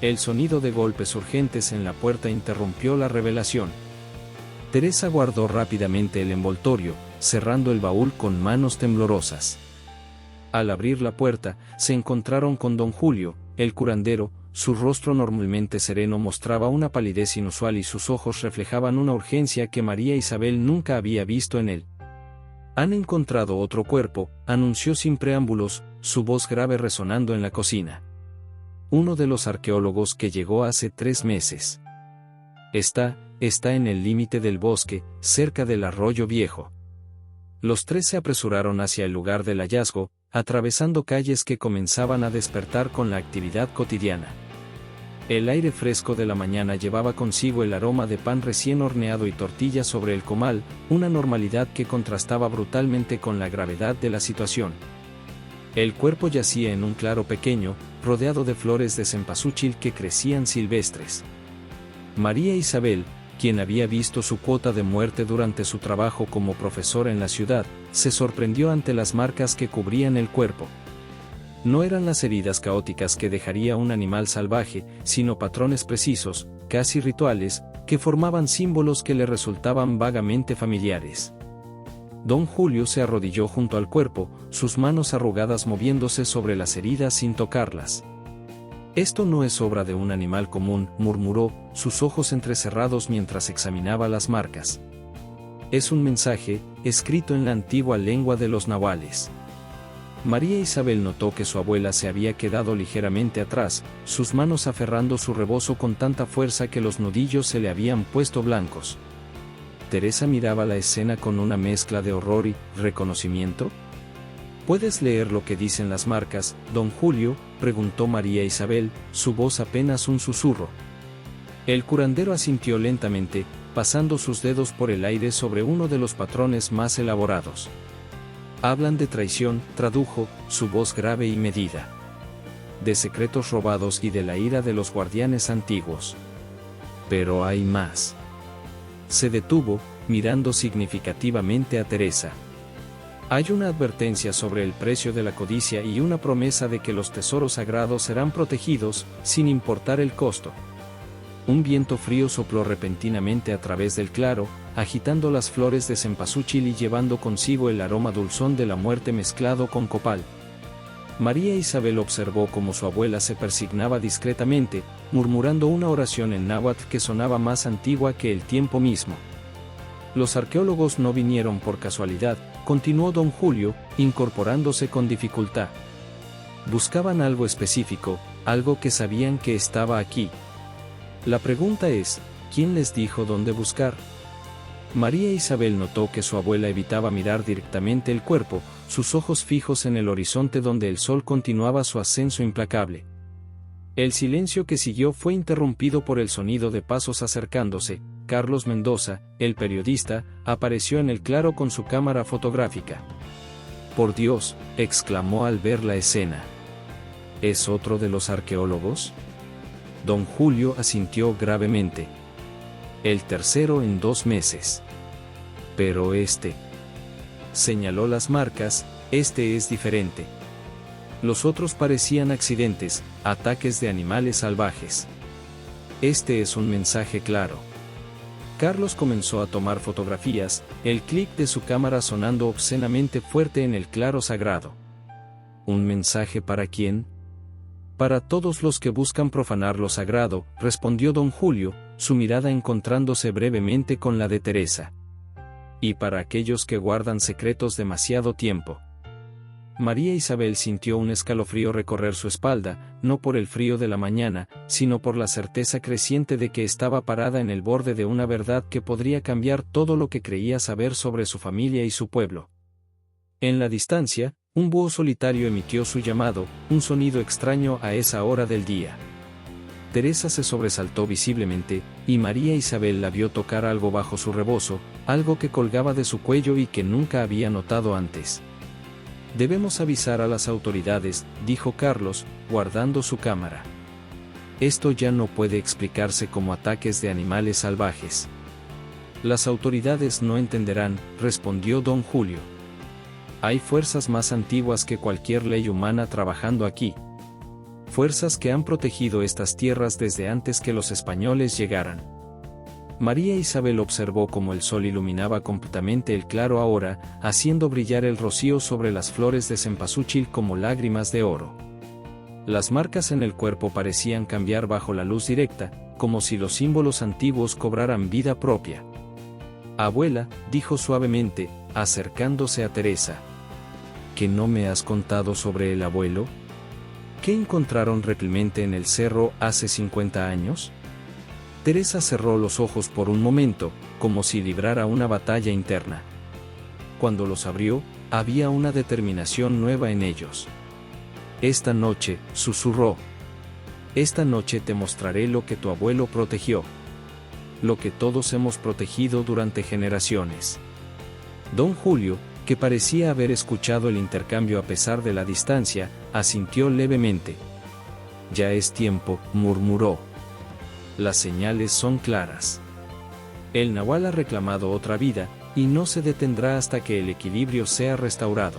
El sonido de golpes urgentes en la puerta interrumpió la revelación. Teresa guardó rápidamente el envoltorio, cerrando el baúl con manos temblorosas. Al abrir la puerta, se encontraron con don Julio, el curandero. Su rostro normalmente sereno mostraba una palidez inusual y sus ojos reflejaban una urgencia que María Isabel nunca había visto en él. «Han encontrado otro cuerpo», anunció sin preámbulos, su voz grave resonando en la cocina. «Uno de los arqueólogos que llegó hace 3 meses. Está en el límite del bosque, cerca del arroyo viejo». Los 3 se apresuraron hacia el lugar del hallazgo, atravesando calles que comenzaban a despertar con la actividad cotidiana. El aire fresco de la mañana llevaba consigo el aroma de pan recién horneado y tortillas sobre el comal, una normalidad que contrastaba brutalmente con la gravedad de la situación. El cuerpo yacía en un claro pequeño, rodeado de flores de cempasúchil que crecían silvestres. María Isabel, quien había visto su cuota de muerte durante su trabajo como profesora en la ciudad, se sorprendió ante las marcas que cubrían el cuerpo. No eran las heridas caóticas que dejaría un animal salvaje, sino patrones precisos, casi rituales, que formaban símbolos que le resultaban vagamente familiares. Don Julio se arrodilló junto al cuerpo, sus manos arrugadas moviéndose sobre las heridas sin tocarlas. «Esto no es obra de un animal común», murmuró, sus ojos entrecerrados mientras examinaba las marcas. «Es un mensaje, escrito en la antigua lengua de los nahuales». María Isabel notó que su abuela se había quedado ligeramente atrás, sus manos aferrando su rebozo con tanta fuerza que los nudillos se le habían puesto blancos. Teresa miraba la escena con una mezcla de horror y reconocimiento. «¿Puedes leer lo que dicen las marcas, don Julio?», preguntó María Isabel, su voz apenas un susurro. El curandero asintió lentamente, pasando sus dedos por el aire sobre uno de los patrones más elaborados. «Hablan de traición», tradujo, su voz grave y medida. «De secretos robados y de la ira de los guardianes antiguos. Pero hay más». Se detuvo, mirando significativamente a Teresa. «Hay una advertencia sobre el precio de la codicia y una promesa de que los tesoros sagrados serán protegidos, sin importar el costo». Un viento frío sopló repentinamente a través del claro, agitando las flores de cempasúchil y llevando consigo el aroma dulzón de la muerte mezclado con copal. María Isabel observó cómo su abuela se persignaba discretamente, murmurando una oración en náhuatl que sonaba más antigua que el tiempo mismo. «Los arqueólogos no vinieron por casualidad», continuó don Julio, incorporándose con dificultad. «Buscaban algo específico, algo que sabían que estaba aquí. La pregunta es, ¿quién les dijo dónde buscar?». María Isabel notó que su abuela evitaba mirar directamente el cuerpo, sus ojos fijos en el horizonte donde el sol continuaba su ascenso implacable. El silencio que siguió fue interrumpido por el sonido de pasos acercándose. Carlos Mendoza, el periodista, apareció en el claro con su cámara fotográfica. «Por Dios», exclamó al ver la escena. «¿Es otro de los arqueólogos?». Don Julio asintió gravemente. «El tercero en 2 meses. Pero este», señaló las marcas, «este es diferente. Los otros parecían accidentes, ataques de animales salvajes. Este es un mensaje claro». Carlos comenzó a tomar fotografías, el clic de su cámara sonando obscenamente fuerte en el claro sagrado. «¿Un mensaje para quién?». «Para todos los que buscan profanar lo sagrado», respondió don Julio, su mirada encontrándose brevemente con la de Teresa. «Y para aquellos que guardan secretos demasiado tiempo». María Isabel sintió un escalofrío recorrer su espalda, no por el frío de la mañana, sino por la certeza creciente de que estaba parada en el borde de una verdad que podría cambiar todo lo que creía saber sobre su familia y su pueblo. En la distancia, un búho solitario emitió su llamado, un sonido extraño a esa hora del día. Teresa se sobresaltó visiblemente, y María Isabel la vio tocar algo bajo su rebozo, algo que colgaba de su cuello y que nunca había notado antes. «Debemos avisar a las autoridades», dijo Carlos, guardando su cámara. «Esto ya no puede explicarse como ataques de animales salvajes». «Las autoridades no entenderán», respondió don Julio. «Hay fuerzas más antiguas que cualquier ley humana trabajando aquí. Fuerzas que han protegido estas tierras desde antes que los españoles llegaran». María Isabel observó cómo el sol iluminaba completamente el claro ahora, haciendo brillar el rocío sobre las flores de cempasúchil como lágrimas de oro. Las marcas en el cuerpo parecían cambiar bajo la luz directa, como si los símbolos antiguos cobraran vida propia. «Abuela», dijo suavemente, acercándose a Teresa. «¿Qué no me has contado sobre el abuelo? ¿Qué encontraron realmente en el cerro hace 50 años?» Teresa cerró los ojos por un momento, como si librara una batalla interna. Cuando los abrió, había una determinación nueva en ellos. «Esta noche», susurró. «Esta noche te mostraré lo que tu abuelo protegió. Lo que todos hemos protegido durante generaciones». Don Julio, que parecía haber escuchado el intercambio a pesar de la distancia, asintió levemente. «Ya es tiempo», murmuró. «Las señales son claras. El nahual ha reclamado otra vida, y no se detendrá hasta que el equilibrio sea restaurado».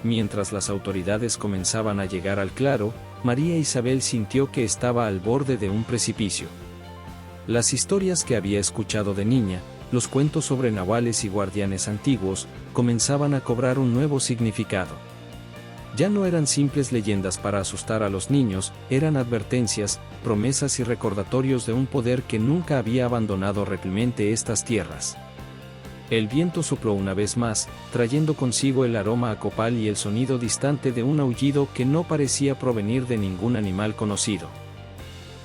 Mientras las autoridades comenzaban a llegar al claro, María Isabel sintió que estaba al borde de un precipicio. Las historias que había escuchado de niña, los cuentos sobre nahuales y guardianes antiguos, comenzaban a cobrar un nuevo significado. Ya no eran simples leyendas para asustar a los niños, eran advertencias, promesas y recordatorios de un poder que nunca había abandonado realmente estas tierras. El viento sopló una vez más, trayendo consigo el aroma a copal y el sonido distante de un aullido que no parecía provenir de ningún animal conocido.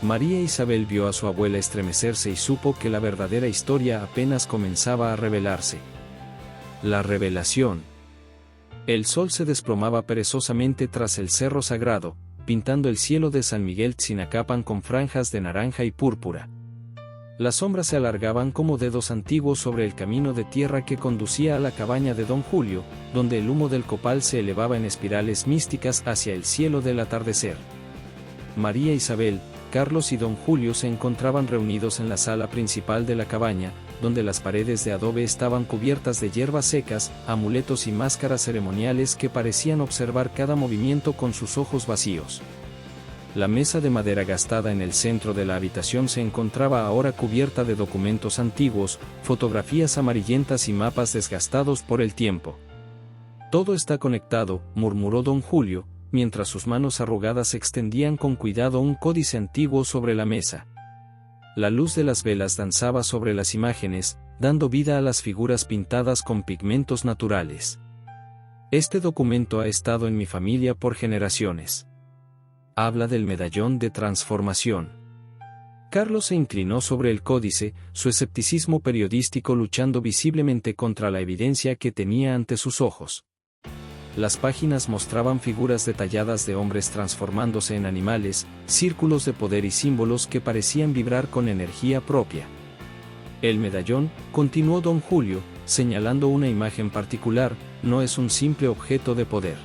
María Isabel vio a su abuela estremecerse y supo que la verdadera historia apenas comenzaba a revelarse. La revelación. El sol se desplomaba perezosamente tras el cerro sagrado, pintando el cielo de San Miguel Tzinacapan con franjas de naranja y púrpura. Las sombras se alargaban como dedos antiguos sobre el camino de tierra que conducía a la cabaña de don Julio, donde el humo del copal se elevaba en espirales místicas hacia el cielo del atardecer. María Isabel, Carlos y don Julio se encontraban reunidos en la sala principal de la cabaña, donde las paredes de adobe estaban cubiertas de hierbas secas, amuletos y máscaras ceremoniales que parecían observar cada movimiento con sus ojos vacíos. La mesa de madera gastada en el centro de la habitación se encontraba ahora cubierta de documentos antiguos, fotografías amarillentas y mapas desgastados por el tiempo. «Todo está conectado», murmuró don Julio, mientras sus manos arrugadas extendían con cuidado un códice antiguo sobre la mesa. La luz de las velas danzaba sobre las imágenes, dando vida a las figuras pintadas con pigmentos naturales. «Este documento ha estado en mi familia por generaciones. Habla del medallón de transformación». Carlos se inclinó sobre el códice, su escepticismo periodístico luchando visiblemente contra la evidencia que tenía ante sus ojos. Las páginas mostraban figuras detalladas de hombres transformándose en animales, círculos de poder y símbolos que parecían vibrar con energía propia. «El medallón», continuó don Julio, señalando una imagen particular, «no es un simple objeto de poder.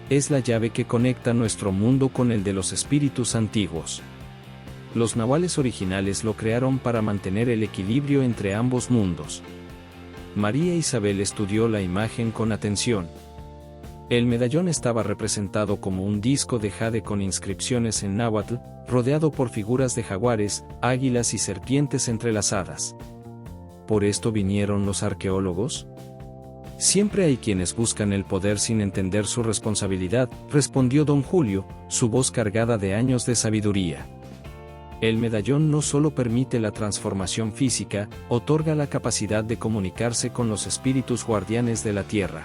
Es la llave que conecta nuestro mundo con el de los espíritus antiguos. Los nahuales originales lo crearon para mantener el equilibrio entre ambos mundos». María Isabel estudió la imagen con atención. El medallón estaba representado como un disco de jade con inscripciones en náhuatl, rodeado por figuras de jaguares, águilas y serpientes entrelazadas. ¿Por esto vinieron los arqueólogos? «Siempre hay quienes buscan el poder sin entender su responsabilidad», respondió don Julio, su voz cargada de años de sabiduría. «El medallón no solo permite la transformación física, otorga la capacidad de comunicarse con los espíritus guardianes de la tierra».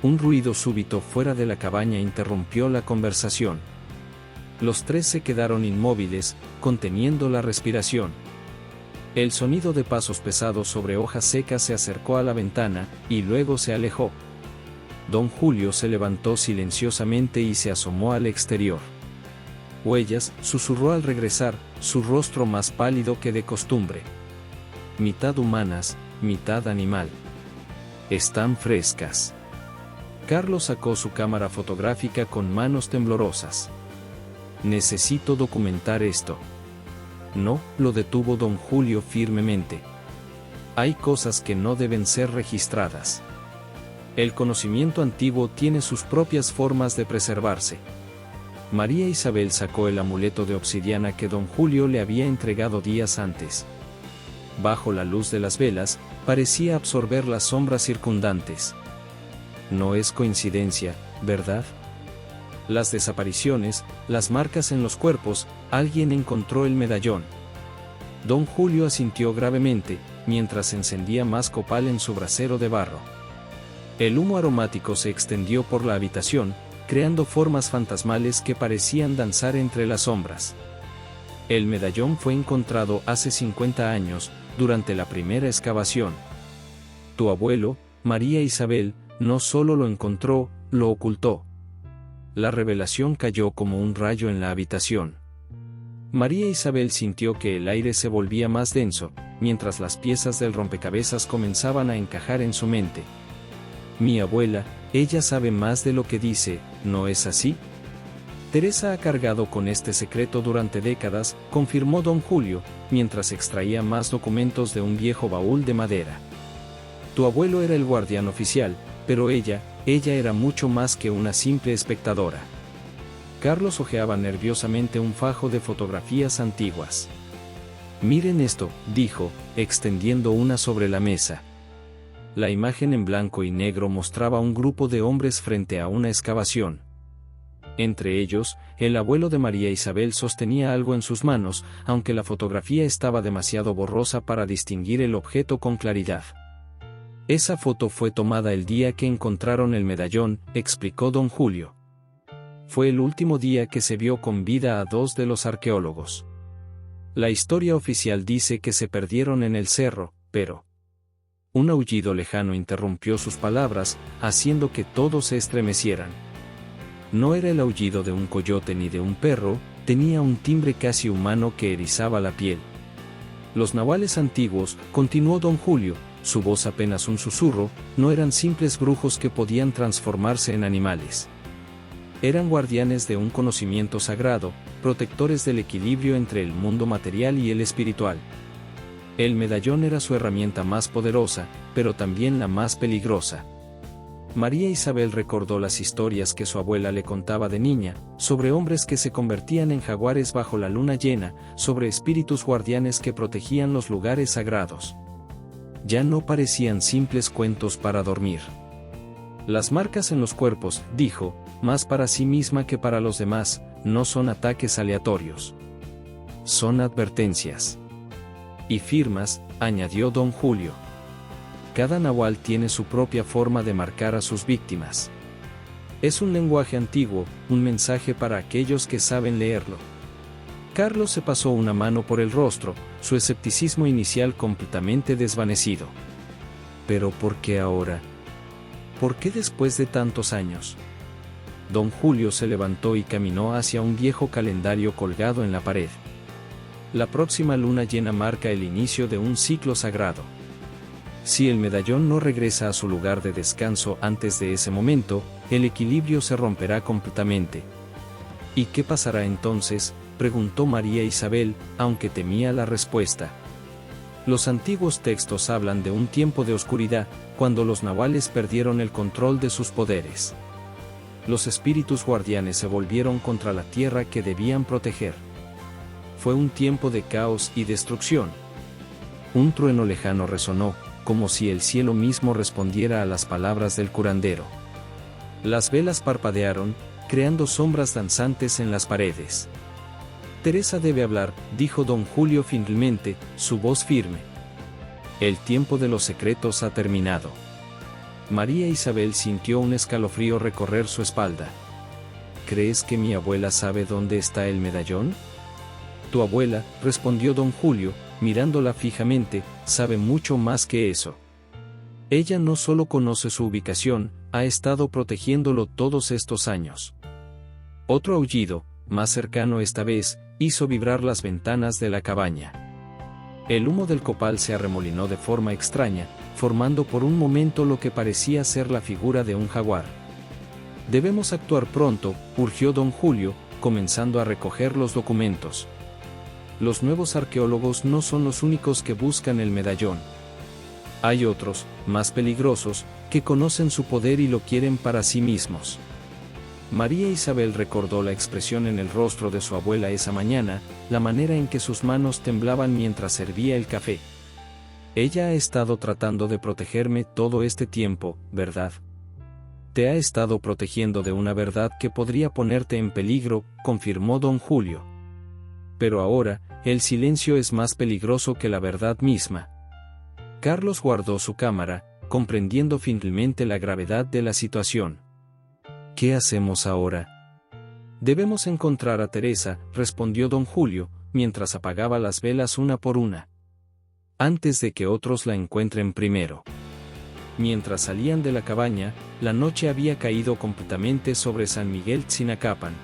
Un ruido súbito fuera de la cabaña interrumpió la conversación. Los tres se quedaron inmóviles, conteniendo la respiración. El sonido de pasos pesados sobre hojas secas se acercó a la ventana, y luego se alejó. Don Julio se levantó silenciosamente y se asomó al exterior. Huellas, susurró al regresar, su rostro más pálido que de costumbre. Mitad humanas, mitad animal. Están frescas. Carlos sacó su cámara fotográfica con manos temblorosas. Necesito documentar esto. No, lo detuvo don Julio firmemente. Hay cosas que no deben ser registradas. El conocimiento antiguo tiene sus propias formas de preservarse. María Isabel sacó el amuleto de obsidiana que don Julio le había entregado días antes. Bajo la luz de las velas, parecía absorber las sombras circundantes. No es coincidencia, ¿verdad? Las desapariciones, las marcas en los cuerpos, alguien encontró el medallón. Don Julio asintió gravemente, mientras encendía más copal en su brasero de barro. El humo aromático se extendió por la habitación, creando formas fantasmales que parecían danzar entre las sombras. El medallón fue encontrado hace 50 años, durante la primera excavación. Tu abuelo, María Isabel, no solo lo encontró, lo ocultó. La revelación cayó como un rayo en la habitación. María Isabel sintió que el aire se volvía más denso, mientras las piezas del rompecabezas comenzaban a encajar en su mente. Mi abuela, ella sabe más de lo que dice, ¿no es así? Teresa ha cargado con este secreto durante décadas, confirmó don Julio, mientras extraía más documentos de un viejo baúl de madera. Tu abuelo era el guardián oficial, pero ella era mucho más que una simple espectadora. Carlos hojeaba nerviosamente un fajo de fotografías antiguas. Miren esto, dijo, extendiendo una sobre la mesa. La imagen en blanco y negro mostraba un grupo de hombres frente a una excavación. Entre ellos, el abuelo de María Isabel sostenía algo en sus manos, aunque la fotografía estaba demasiado borrosa para distinguir el objeto con claridad. Esa foto fue tomada el día que encontraron el medallón, explicó don Julio. Fue el último día que se vio con vida a dos de los arqueólogos. La historia oficial dice que se perdieron en el cerro, pero... Un aullido lejano interrumpió sus palabras, haciendo que todos se estremecieran. No era el aullido de un coyote ni de un perro, tenía un timbre casi humano que erizaba la piel. Los nahuales antiguos, continuó don Julio, su voz apenas un susurro, no eran simples brujos que podían transformarse en animales. Eran guardianes de un conocimiento sagrado, protectores del equilibrio entre el mundo material y el espiritual. El medallón era su herramienta más poderosa, pero también la más peligrosa. María Isabel recordó las historias que su abuela le contaba de niña, sobre hombres que se convertían en jaguares bajo la luna llena, sobre espíritus guardianes que protegían los lugares sagrados. Ya no parecían simples cuentos para dormir. Las marcas en los cuerpos, dijo, más para sí misma que para los demás, no son ataques aleatorios. Son advertencias. Y firmas, añadió don Julio. Cada nahual tiene su propia forma de marcar a sus víctimas. Es un lenguaje antiguo, un mensaje para aquellos que saben leerlo. Carlos se pasó una mano por el rostro, su escepticismo inicial completamente desvanecido. ¿Pero por qué ahora? ¿Por qué después de tantos años? Don Julio se levantó y caminó hacia un viejo calendario colgado en la pared. La próxima luna llena marca el inicio de un ciclo sagrado. Si el medallón no regresa a su lugar de descanso antes de ese momento, el equilibrio se romperá completamente. ¿Y qué pasará entonces?, preguntó María Isabel, aunque temía la respuesta. Los antiguos textos hablan de un tiempo de oscuridad, cuando los nahuales perdieron el control de sus poderes. Los espíritus guardianes se volvieron contra la tierra que debían proteger. Fue un tiempo de caos y destrucción. Un trueno lejano resonó, como si el cielo mismo respondiera a las palabras del curandero. Las velas parpadearon, creando sombras danzantes en las paredes. Teresa debe hablar, dijo don Julio finalmente, su voz firme. El tiempo de los secretos ha terminado. María Isabel sintió un escalofrío recorrer su espalda. ¿Crees que mi abuela sabe dónde está el medallón? Tu abuela, respondió don Julio, mirándola fijamente, sabe mucho más que eso. Ella no solo conoce su ubicación, ha estado protegiéndolo todos estos años. Otro aullido, más cercano esta vez, hizo vibrar las ventanas de la cabaña. El humo del copal se arremolinó de forma extraña, formando por un momento lo que parecía ser la figura de un jaguar. Debemos actuar pronto, urgió don Julio, comenzando a recoger los documentos. Los nuevos arqueólogos no son los únicos que buscan el medallón. Hay otros, más peligrosos, que conocen su poder y lo quieren para sí mismos. María Isabel recordó la expresión en el rostro de su abuela esa mañana, la manera en que sus manos temblaban mientras servía el café. Ella ha estado tratando de protegerme todo este tiempo, ¿verdad? Te ha estado protegiendo de una verdad que podría ponerte en peligro, confirmó don Julio. Pero ahora, el silencio es más peligroso que la verdad misma. Carlos guardó su cámara, comprendiendo finalmente la gravedad de la situación. ¿Qué hacemos ahora? Debemos encontrar a Teresa, respondió don Julio, mientras apagaba las velas una por una. Antes de que otros la encuentren primero. Mientras salían de la cabaña, la noche había caído completamente sobre San Miguel Tzinacapan.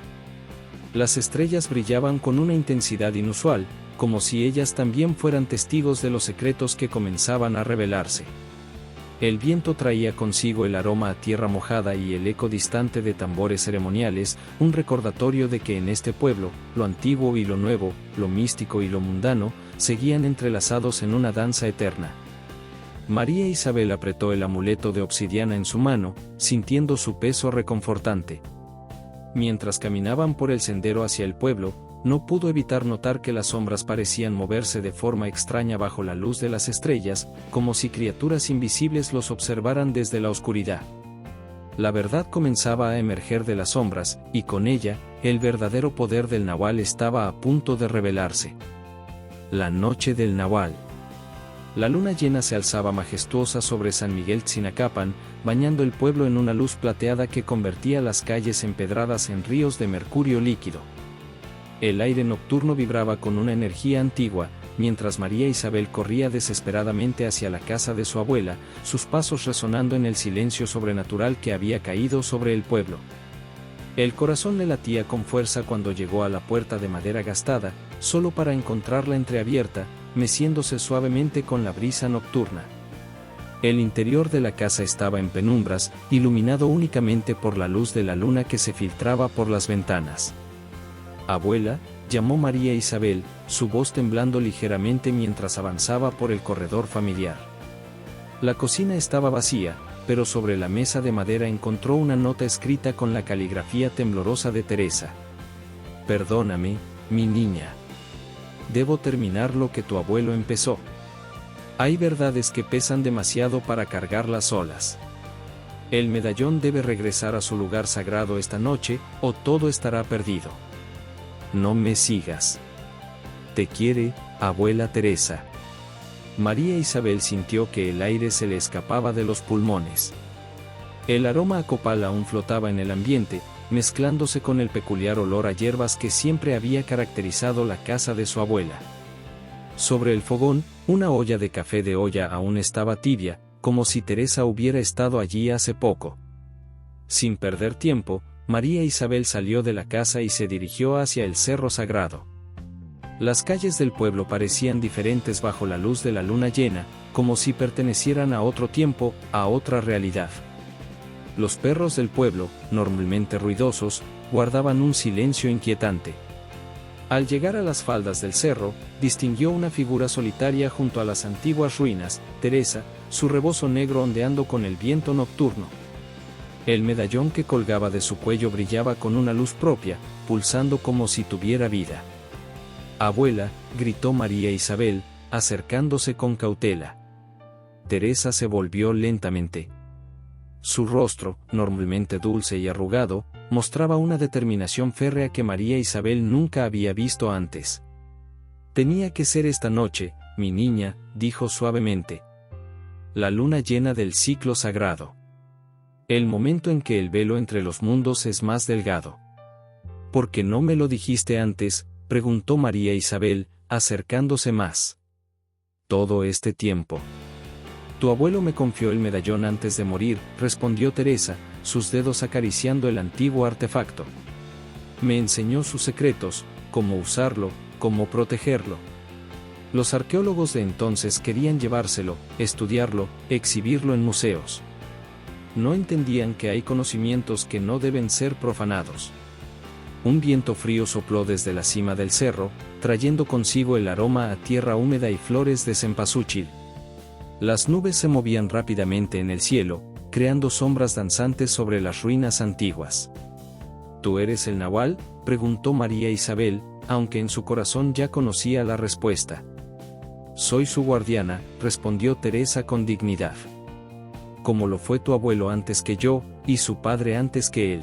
Las estrellas brillaban con una intensidad inusual, como si ellas también fueran testigos de los secretos que comenzaban a revelarse. El viento traía consigo el aroma a tierra mojada y el eco distante de tambores ceremoniales, un recordatorio de que en este pueblo, lo antiguo y lo nuevo, lo místico y lo mundano, seguían entrelazados en una danza eterna. María Isabel apretó el amuleto de obsidiana en su mano, sintiendo su peso reconfortante. Mientras caminaban por el sendero hacia el pueblo, no pudo evitar notar que las sombras parecían moverse de forma extraña bajo la luz de las estrellas, como si criaturas invisibles los observaran desde la oscuridad. La verdad comenzaba a emerger de las sombras, y con ella, el verdadero poder del Nahual estaba a punto de revelarse. La noche del Nahual. La luna llena se alzaba majestuosa sobre San Miguel Tzinacapan, bañando el pueblo en una luz plateada que convertía las calles empedradas en ríos de mercurio líquido. El aire nocturno vibraba con una energía antigua, mientras María Isabel corría desesperadamente hacia la casa de su abuela, sus pasos resonando en el silencio sobrenatural que había caído sobre el pueblo. El corazón le latía con fuerza cuando llegó a la puerta de madera gastada, solo para encontrarla entreabierta, meciéndose suavemente con la brisa nocturna. El interior de la casa estaba en penumbras, iluminado únicamente por la luz de la luna que se filtraba por las ventanas. «Abuela», llamó María Isabel, su voz temblando ligeramente mientras avanzaba por el corredor familiar. La cocina estaba vacía, pero sobre la mesa de madera encontró una nota escrita con la caligrafía temblorosa de Teresa. «Perdóname, mi niña. Debo terminar lo que tu abuelo empezó. Hay verdades que pesan demasiado para cargarlas solas. El medallón debe regresar a su lugar sagrado esta noche, o todo estará perdido. No me sigas. Te quiere, abuela Teresa». María Isabel sintió que el aire se le escapaba de los pulmones. El aroma a copal aún flotaba en el ambiente, mezclándose con el peculiar olor a hierbas que siempre había caracterizado la casa de su abuela. Sobre el fogón, una olla de café de olla aún estaba tibia, como si Teresa hubiera estado allí hace poco. Sin perder tiempo, María Isabel salió de la casa y se dirigió hacia el cerro sagrado. Las calles del pueblo parecían diferentes bajo la luz de la luna llena, como si pertenecieran a otro tiempo, a otra realidad. Los perros del pueblo, normalmente ruidosos, guardaban un silencio inquietante. Al llegar a las faldas del cerro, distinguió una figura solitaria junto a las antiguas ruinas, Teresa, su rebozo negro ondeando con el viento nocturno. El medallón que colgaba de su cuello brillaba con una luz propia, pulsando como si tuviera vida. «Abuela», gritó María Isabel, acercándose con cautela. Teresa se volvió lentamente. Su rostro, normalmente dulce y arrugado, mostraba una determinación férrea que María Isabel nunca había visto antes. «Tenía que ser esta noche, mi niña», dijo suavemente. «La luna llena del ciclo sagrado. El momento en que el velo entre los mundos es más delgado». «¿Por qué no me lo dijiste antes?», preguntó María Isabel, acercándose más. «Todo este tiempo. Tu abuelo me confió el medallón antes de morir», respondió Teresa, sus dedos acariciando el antiguo artefacto. me enseñó sus secretos, cómo usarlo, cómo protegerlo. Los arqueólogos de entonces querían llevárselo, estudiarlo, exhibirlo en museos. No entendían que hay conocimientos que no deben ser profanados. Un viento frío sopló desde la cima del cerro, trayendo consigo el aroma a tierra húmeda y flores de cempasúchil. Las nubes se movían rápidamente en el cielo, creando sombras danzantes sobre las ruinas antiguas. ¿Tú eres el Nahual?, preguntó María Isabel, aunque en su corazón ya conocía la respuesta. Soy su guardiana, respondió Teresa con dignidad. Como lo fue tu abuelo antes que yo, y su padre antes que él.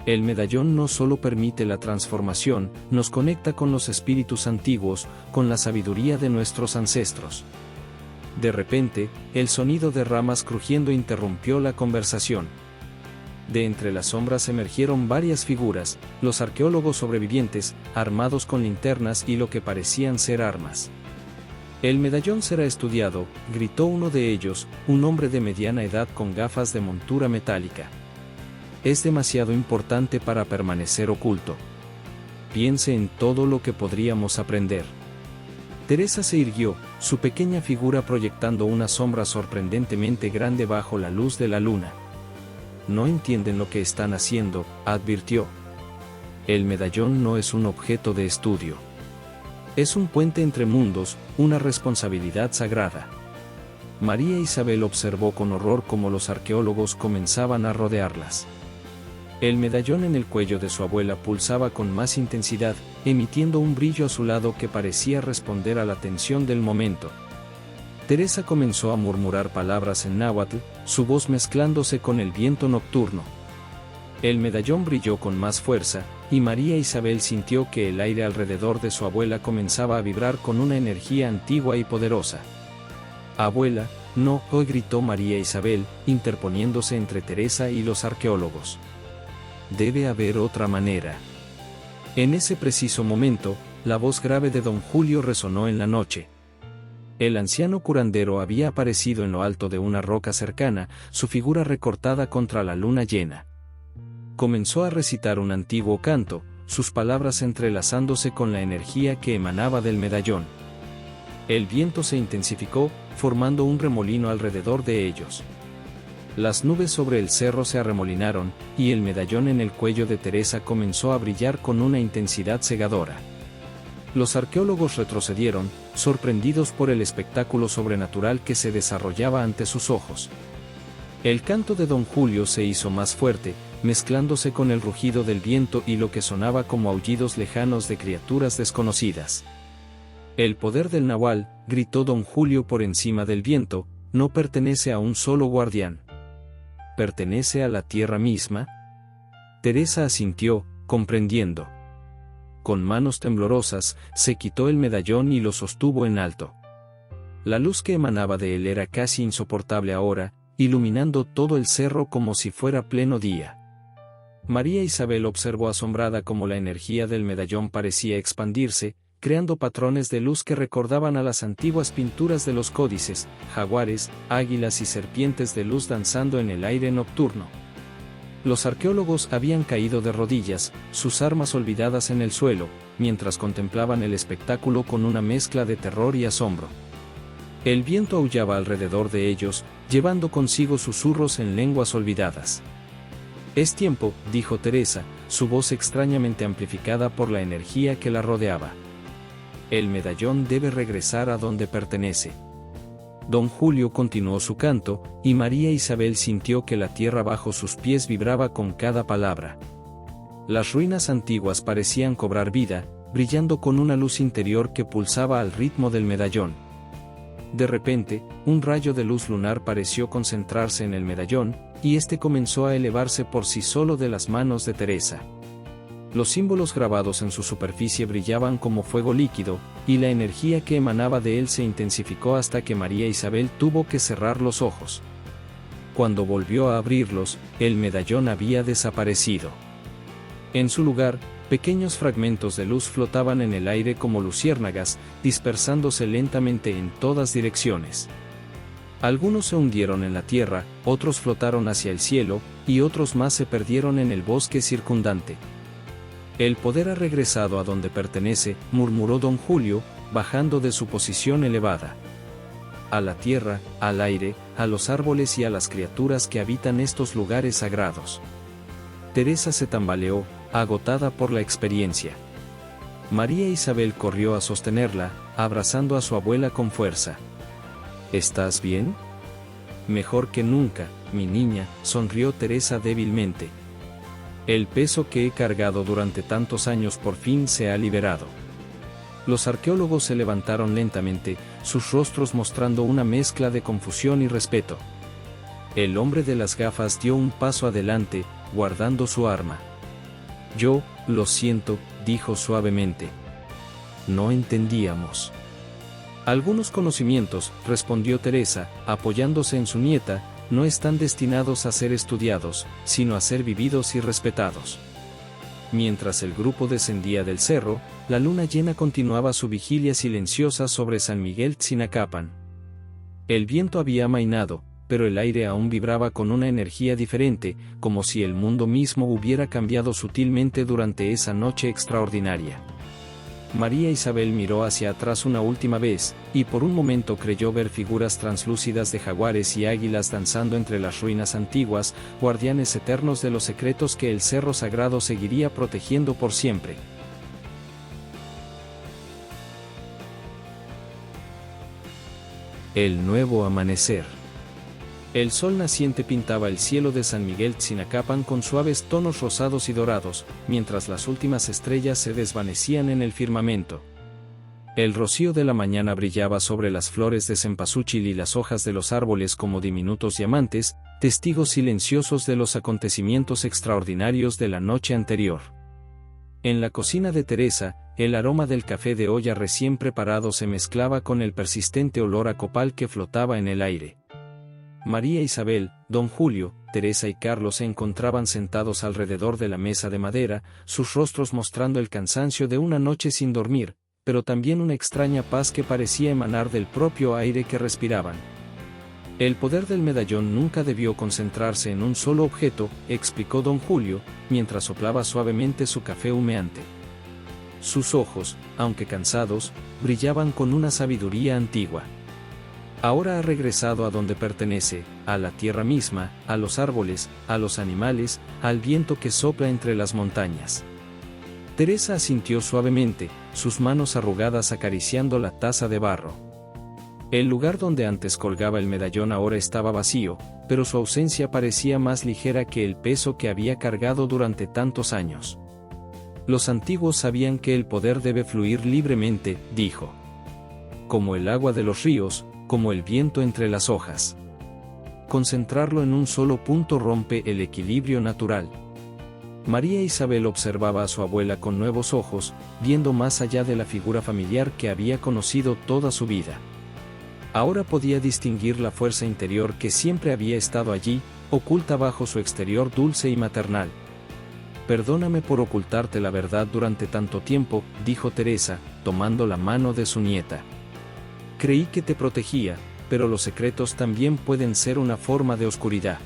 El medallón no solo permite la transformación, nos conecta con los espíritus antiguos, con la sabiduría de nuestros ancestros. De repente, el sonido de ramas crujiendo interrumpió la conversación. De entre las sombras emergieron varias figuras, los arqueólogos sobrevivientes, armados con linternas y lo que parecían ser armas. El medallón será estudiado, gritó uno de ellos, un hombre de mediana edad con gafas de montura metálica. Es demasiado importante para permanecer oculto. Piense en todo lo que podríamos aprender. Teresa se irguió, su pequeña figura proyectando una sombra sorprendentemente grande bajo la luz de la luna. No entienden lo que están haciendo, advirtió. El medallón no es un objeto de estudio. Es un puente entre mundos, una responsabilidad sagrada. María Isabel observó con horror cómo los arqueólogos comenzaban a rodearlas. El medallón en el cuello de su abuela pulsaba con más intensidad, emitiendo un brillo azulado que parecía responder a la tensión del momento. Teresa comenzó a murmurar palabras en náhuatl, su voz mezclándose con el viento nocturno. El medallón brilló con más fuerza, y María Isabel sintió que el aire alrededor de su abuela comenzaba a vibrar con una energía antigua y poderosa. «Abuela, no», gritó María Isabel, interponiéndose entre Teresa y los arqueólogos. «Debe haber otra manera». En ese preciso momento, la voz grave de don Julio resonó en la noche. El anciano curandero había aparecido en lo alto de una roca cercana, su figura recortada contra la luna llena. Comenzó a recitar un antiguo canto, sus palabras entrelazándose con la energía que emanaba del medallón. El viento se intensificó, formando un remolino alrededor de ellos. Las nubes sobre el cerro se arremolinaron, y el medallón en el cuello de Teresa comenzó a brillar con una intensidad cegadora. Los arqueólogos retrocedieron, sorprendidos por el espectáculo sobrenatural que se desarrollaba ante sus ojos. El canto de don Julio se hizo más fuerte, mezclándose con el rugido del viento y lo que sonaba como aullidos lejanos de criaturas desconocidas. «El poder del Nahual», gritó don Julio por encima del viento, «no pertenece a un solo guardián. ¿Pertenece a la tierra misma?». Teresa asintió, comprendiendo. Con manos temblorosas, se quitó el medallón y lo sostuvo en alto. La luz que emanaba de él era casi insoportable ahora, iluminando todo el cerro como si fuera pleno día. María Isabel observó asombrada cómo la energía del medallón parecía expandirse, creando patrones de luz que recordaban a las antiguas pinturas de los códices, jaguares, águilas y serpientes de luz danzando en el aire nocturno. Los arqueólogos habían caído de rodillas, sus armas olvidadas en el suelo, mientras contemplaban el espectáculo con una mezcla de terror y asombro. El viento aullaba alrededor de ellos, llevando consigo susurros en lenguas olvidadas. «Es tiempo», dijo Teresa, su voz extrañamente amplificada por la energía que la rodeaba. «El medallón debe regresar a donde pertenece». Don Julio continuó su canto, y María Isabel sintió que la tierra bajo sus pies vibraba con cada palabra. Las ruinas antiguas parecían cobrar vida, brillando con una luz interior que pulsaba al ritmo del medallón. De repente, un rayo de luz lunar pareció concentrarse en el medallón, y este comenzó a elevarse por sí solo de las manos de Teresa. Los símbolos grabados en su superficie brillaban como fuego líquido, y la energía que emanaba de él se intensificó hasta que María Isabel tuvo que cerrar los ojos. Cuando volvió a abrirlos, el medallón había desaparecido. En su lugar, pequeños fragmentos de luz flotaban en el aire como luciérnagas, dispersándose lentamente en todas direcciones. Algunos se hundieron en la tierra, otros flotaron hacia el cielo, y otros más se perdieron en el bosque circundante. El poder ha regresado a donde pertenece, murmuró don Julio, bajando de su posición elevada. A la tierra, al aire, a los árboles y a las criaturas que habitan estos lugares sagrados. Teresa se tambaleó, agotada por la experiencia. María Isabel corrió a sostenerla, abrazando a su abuela con fuerza. ¿Estás bien? Mejor que nunca, mi niña, sonrió Teresa débilmente. El peso que he cargado durante tantos años por fin se ha liberado. Los arqueólogos se levantaron lentamente, sus rostros mostrando una mezcla de confusión y respeto. El hombre de las gafas dio un paso adelante, guardando su arma. Yo, lo siento, dijo suavemente. No entendíamos. Algunos conocimientos, respondió Teresa, apoyándose en su nieta, no están destinados a ser estudiados, sino a ser vividos y respetados. Mientras el grupo descendía del cerro, la luna llena continuaba su vigilia silenciosa sobre San Miguel Tzinacapan. El viento había amainado, pero el aire aún vibraba con una energía diferente, como si el mundo mismo hubiera cambiado sutilmente durante esa noche extraordinaria. María Isabel miró hacia atrás una última vez, y por un momento creyó ver figuras translúcidas de jaguares y águilas danzando entre las ruinas antiguas, guardianes eternos de los secretos que el cerro sagrado seguiría protegiendo por siempre. El nuevo amanecer. El sol naciente pintaba el cielo de San Miguel Tzinacapan con suaves tonos rosados y dorados, mientras las últimas estrellas se desvanecían en el firmamento. El rocío de la mañana brillaba sobre las flores de cempasúchil y las hojas de los árboles como diminutos diamantes, testigos silenciosos de los acontecimientos extraordinarios de la noche anterior. En la cocina de Teresa, el aroma del café de olla recién preparado se mezclaba con el persistente olor a copal que flotaba en el aire. María Isabel, don Julio, Teresa y Carlos se encontraban sentados alrededor de la mesa de madera, sus rostros mostrando el cansancio de una noche sin dormir, pero también una extraña paz que parecía emanar del propio aire que respiraban. El poder del medallón nunca debió concentrarse en un solo objeto, explicó don Julio, mientras soplaba suavemente su café humeante. Sus ojos, aunque cansados, brillaban con una sabiduría antigua. Ahora ha regresado a donde pertenece, a la tierra misma, a los árboles, a los animales, al viento que sopla entre las montañas. Teresa asintió suavemente, sus manos arrugadas acariciando la taza de barro. El lugar donde antes colgaba el medallón ahora estaba vacío, pero su ausencia parecía más ligera que el peso que había cargado durante tantos años. Los antiguos sabían que el poder debe fluir libremente, dijo. Como el agua de los ríos, como el viento entre las hojas. Concentrarlo en un solo punto rompe el equilibrio natural. María Isabel observaba a su abuela con nuevos ojos, viendo más allá de la figura familiar que había conocido toda su vida. Ahora podía distinguir la fuerza interior que siempre había estado allí, oculta bajo su exterior dulce y maternal. Perdóname por ocultarte la verdad durante tanto tiempo, dijo Teresa, tomando la mano de su nieta. Creí que te protegía, pero los secretos también pueden ser una forma de oscuridad.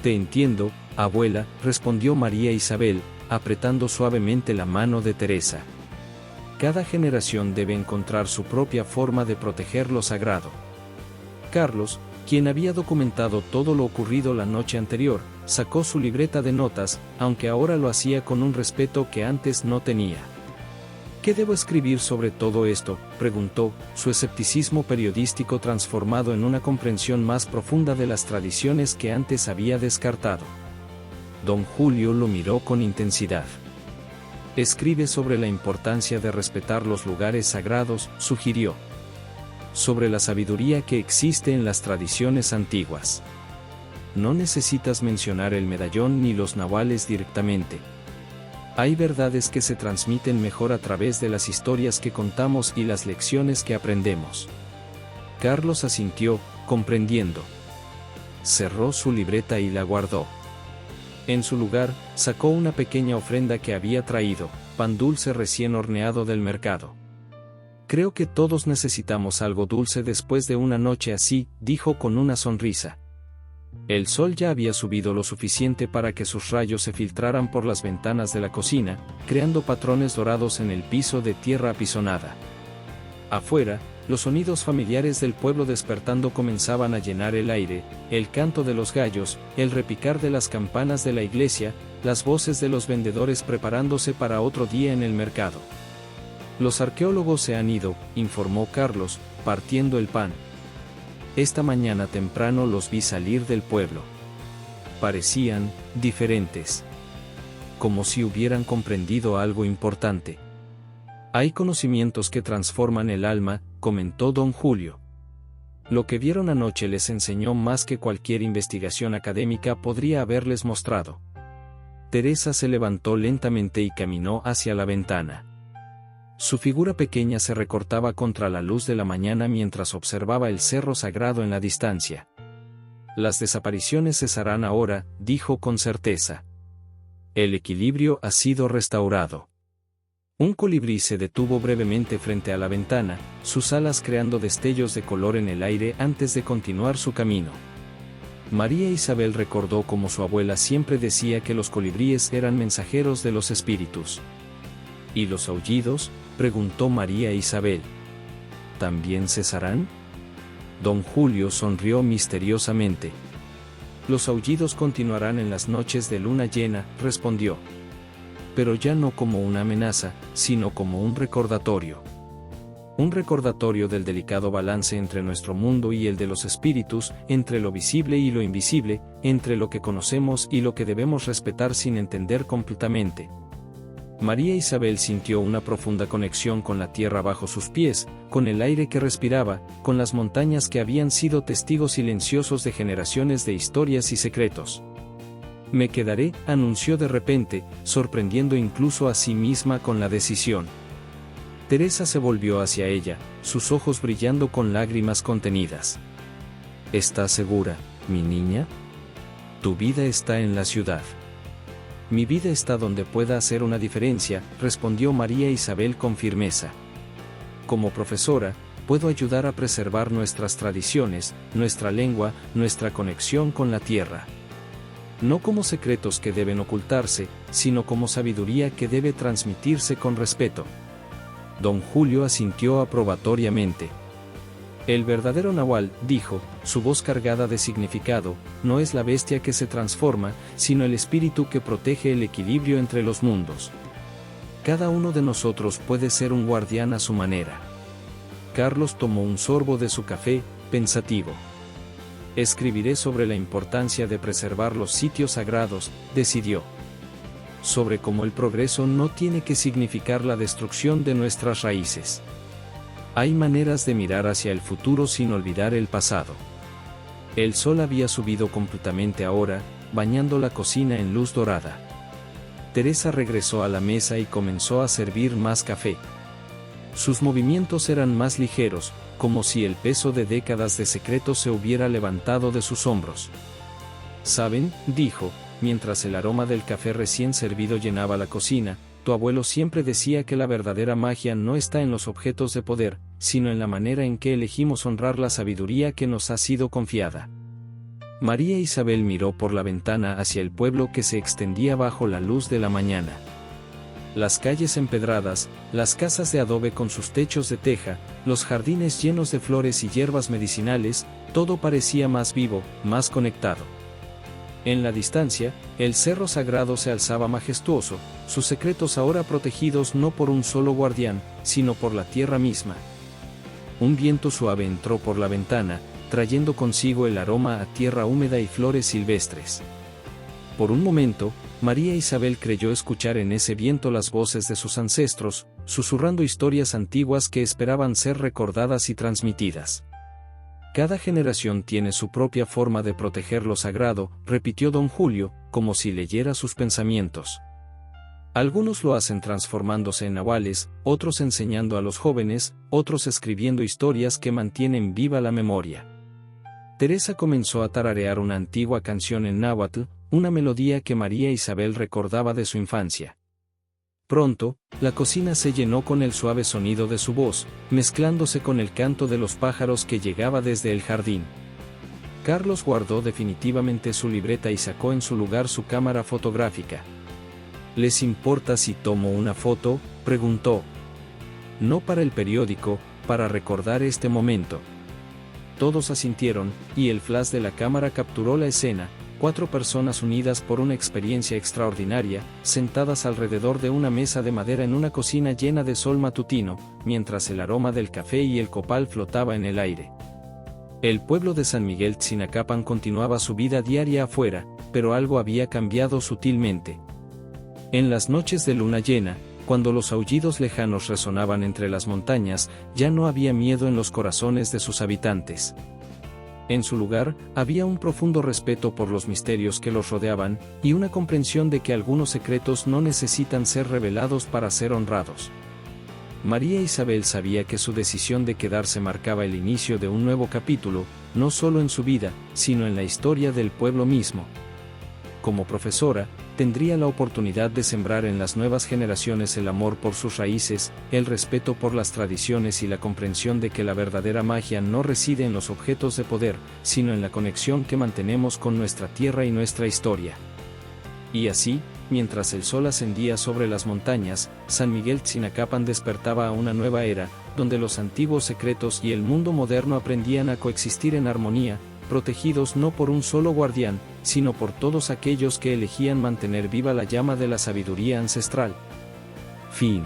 Te entiendo, abuela, respondió María Isabel, apretando suavemente la mano de Teresa. Cada generación debe encontrar su propia forma de proteger lo sagrado. Carlos, quien había documentado todo lo ocurrido la noche anterior, sacó su libreta de notas, aunque ahora lo hacía con un respeto que antes no tenía. ¿Qué debo escribir sobre todo esto?, preguntó, su escepticismo periodístico transformado en una comprensión más profunda de las tradiciones que antes había descartado. Don Julio lo miró con intensidad. Escribe sobre la importancia de respetar los lugares sagrados, sugirió. Sobre la sabiduría que existe en las tradiciones antiguas. No necesitas mencionar el medallón ni los nahuales directamente. Hay verdades que se transmiten mejor a través de las historias que contamos y las lecciones que aprendemos. Carlos asintió, comprendiendo. Cerró su libreta y la guardó. En su lugar, sacó una pequeña ofrenda que había traído, pan dulce recién horneado del mercado. Creo que todos necesitamos algo dulce después de una noche así, dijo con una sonrisa. El sol ya había subido lo suficiente para que sus rayos se filtraran por las ventanas de la cocina, creando patrones dorados en el piso de tierra apisonada. Afuera, los sonidos familiares del pueblo despertando comenzaban a llenar el aire, el canto de los gallos, el repicar de las campanas de la iglesia, las voces de los vendedores preparándose para otro día en el mercado. Los arqueólogos se han ido, informó Carlos, partiendo el pan. Esta mañana temprano los vi salir del pueblo. Parecían diferentes. Como si hubieran comprendido algo importante. Hay conocimientos que transforman el alma, comentó don Julio. Lo que vieron anoche les enseñó más que cualquier investigación académica podría haberles mostrado. Teresa se levantó lentamente y caminó hacia la ventana. Su figura pequeña se recortaba contra la luz de la mañana mientras observaba el cerro sagrado en la distancia. Las desapariciones cesarán ahora, dijo con certeza. El equilibrio ha sido restaurado. Un colibrí se detuvo brevemente frente a la ventana, sus alas creando destellos de color en el aire antes de continuar su camino. María Isabel recordó cómo su abuela siempre decía que los colibríes eran mensajeros de los espíritus. ¿Y los aullidos?, preguntó María Isabel. ¿También cesarán? Don Julio sonrió misteriosamente. Los aullidos continuarán en las noches de luna llena, respondió. Pero ya no como una amenaza, sino como un recordatorio. Un recordatorio del delicado balance entre nuestro mundo y el de los espíritus, entre lo visible y lo invisible, entre lo que conocemos y lo que debemos respetar sin entender completamente. María Isabel sintió una profunda conexión con la tierra bajo sus pies, con el aire que respiraba, con las montañas que habían sido testigos silenciosos de generaciones de historias y secretos. Me quedaré, anunció de repente, sorprendiendo incluso a sí misma con la decisión. Teresa se volvió hacia ella, sus ojos brillando con lágrimas contenidas. ¿Estás segura, mi niña? Tu vida está en la ciudad. Mi vida está donde pueda hacer una diferencia, respondió María Isabel con firmeza. Como profesora, puedo ayudar a preservar nuestras tradiciones, nuestra lengua, nuestra conexión con la tierra. No como secretos que deben ocultarse, sino como sabiduría que debe transmitirse con respeto. Don Julio asintió aprobatoriamente. El verdadero Nahual, dijo, su voz cargada de significado, no es la bestia que se transforma, sino el espíritu que protege el equilibrio entre los mundos. Cada uno de nosotros puede ser un guardián a su manera. Carlos tomó un sorbo de su café, pensativo. Escribiré sobre la importancia de preservar los sitios sagrados, decidió. Sobre cómo el progreso no tiene que significar la destrucción de nuestras raíces. Hay maneras de mirar hacia el futuro sin olvidar el pasado. El sol había subido completamente ahora, bañando la cocina en luz dorada. Teresa regresó a la mesa y comenzó a servir más café. Sus movimientos eran más ligeros, como si el peso de décadas de secretos se hubiera levantado de sus hombros. ¿Saben?, dijo, mientras el aroma del café recién servido llenaba la cocina, tu abuelo siempre decía que la verdadera magia no está en los objetos de poder, sino en la manera en que elegimos honrar la sabiduría que nos ha sido confiada. María Isabel miró por la ventana hacia el pueblo que se extendía bajo la luz de la mañana. Las calles empedradas, las casas de adobe con sus techos de teja, los jardines llenos de flores y hierbas medicinales, todo parecía más vivo, más conectado. En la distancia, el cerro sagrado se alzaba majestuoso, sus secretos ahora protegidos no por un solo guardián, sino por la tierra misma. Un viento suave entró por la ventana, trayendo consigo el aroma a tierra húmeda y flores silvestres. Por un momento, María Isabel creyó escuchar en ese viento las voces de sus ancestros, susurrando historias antiguas que esperaban ser recordadas y transmitidas. Cada generación tiene su propia forma de proteger lo sagrado, repitió don Julio, como si leyera sus pensamientos. Algunos lo hacen transformándose en nahuales, otros enseñando a los jóvenes, otros escribiendo historias que mantienen viva la memoria. Teresa comenzó a tararear una antigua canción en náhuatl, una melodía que María Isabel recordaba de su infancia. Pronto, la cocina se llenó con el suave sonido de su voz, mezclándose con el canto de los pájaros que llegaba desde el jardín. Carlos guardó definitivamente su libreta y sacó en su lugar su cámara fotográfica. ¿Les importa si tomo una foto?, preguntó. No para el periódico, para recordar este momento. Todos asintieron, y el flash de la cámara capturó la escena: 4 personas unidas por una experiencia extraordinaria, sentadas alrededor de una mesa de madera en una cocina llena de sol matutino, mientras el aroma del café y el copal flotaba en el aire. El pueblo de San Miguel Tzinacapan continuaba su vida diaria afuera, pero algo había cambiado sutilmente. En las noches de luna llena, cuando los aullidos lejanos resonaban entre las montañas, ya no había miedo en los corazones de sus habitantes. En su lugar, había un profundo respeto por los misterios que los rodeaban, y una comprensión de que algunos secretos no necesitan ser revelados para ser honrados. María Isabel sabía que su decisión de quedarse marcaba el inicio de un nuevo capítulo, no solo en su vida, sino en la historia del pueblo mismo. Como profesora, tendría la oportunidad de sembrar en las nuevas generaciones el amor por sus raíces, el respeto por las tradiciones y la comprensión de que la verdadera magia no reside en los objetos de poder, sino en la conexión que mantenemos con nuestra tierra y nuestra historia. Y así, mientras el sol ascendía sobre las montañas, San Miguel Tzinacapan despertaba a una nueva era, donde los antiguos secretos y el mundo moderno aprendían a coexistir en armonía, protegidos no por un solo guardián, sino por todos aquellos que elegían mantener viva la llama de la sabiduría ancestral. Fin.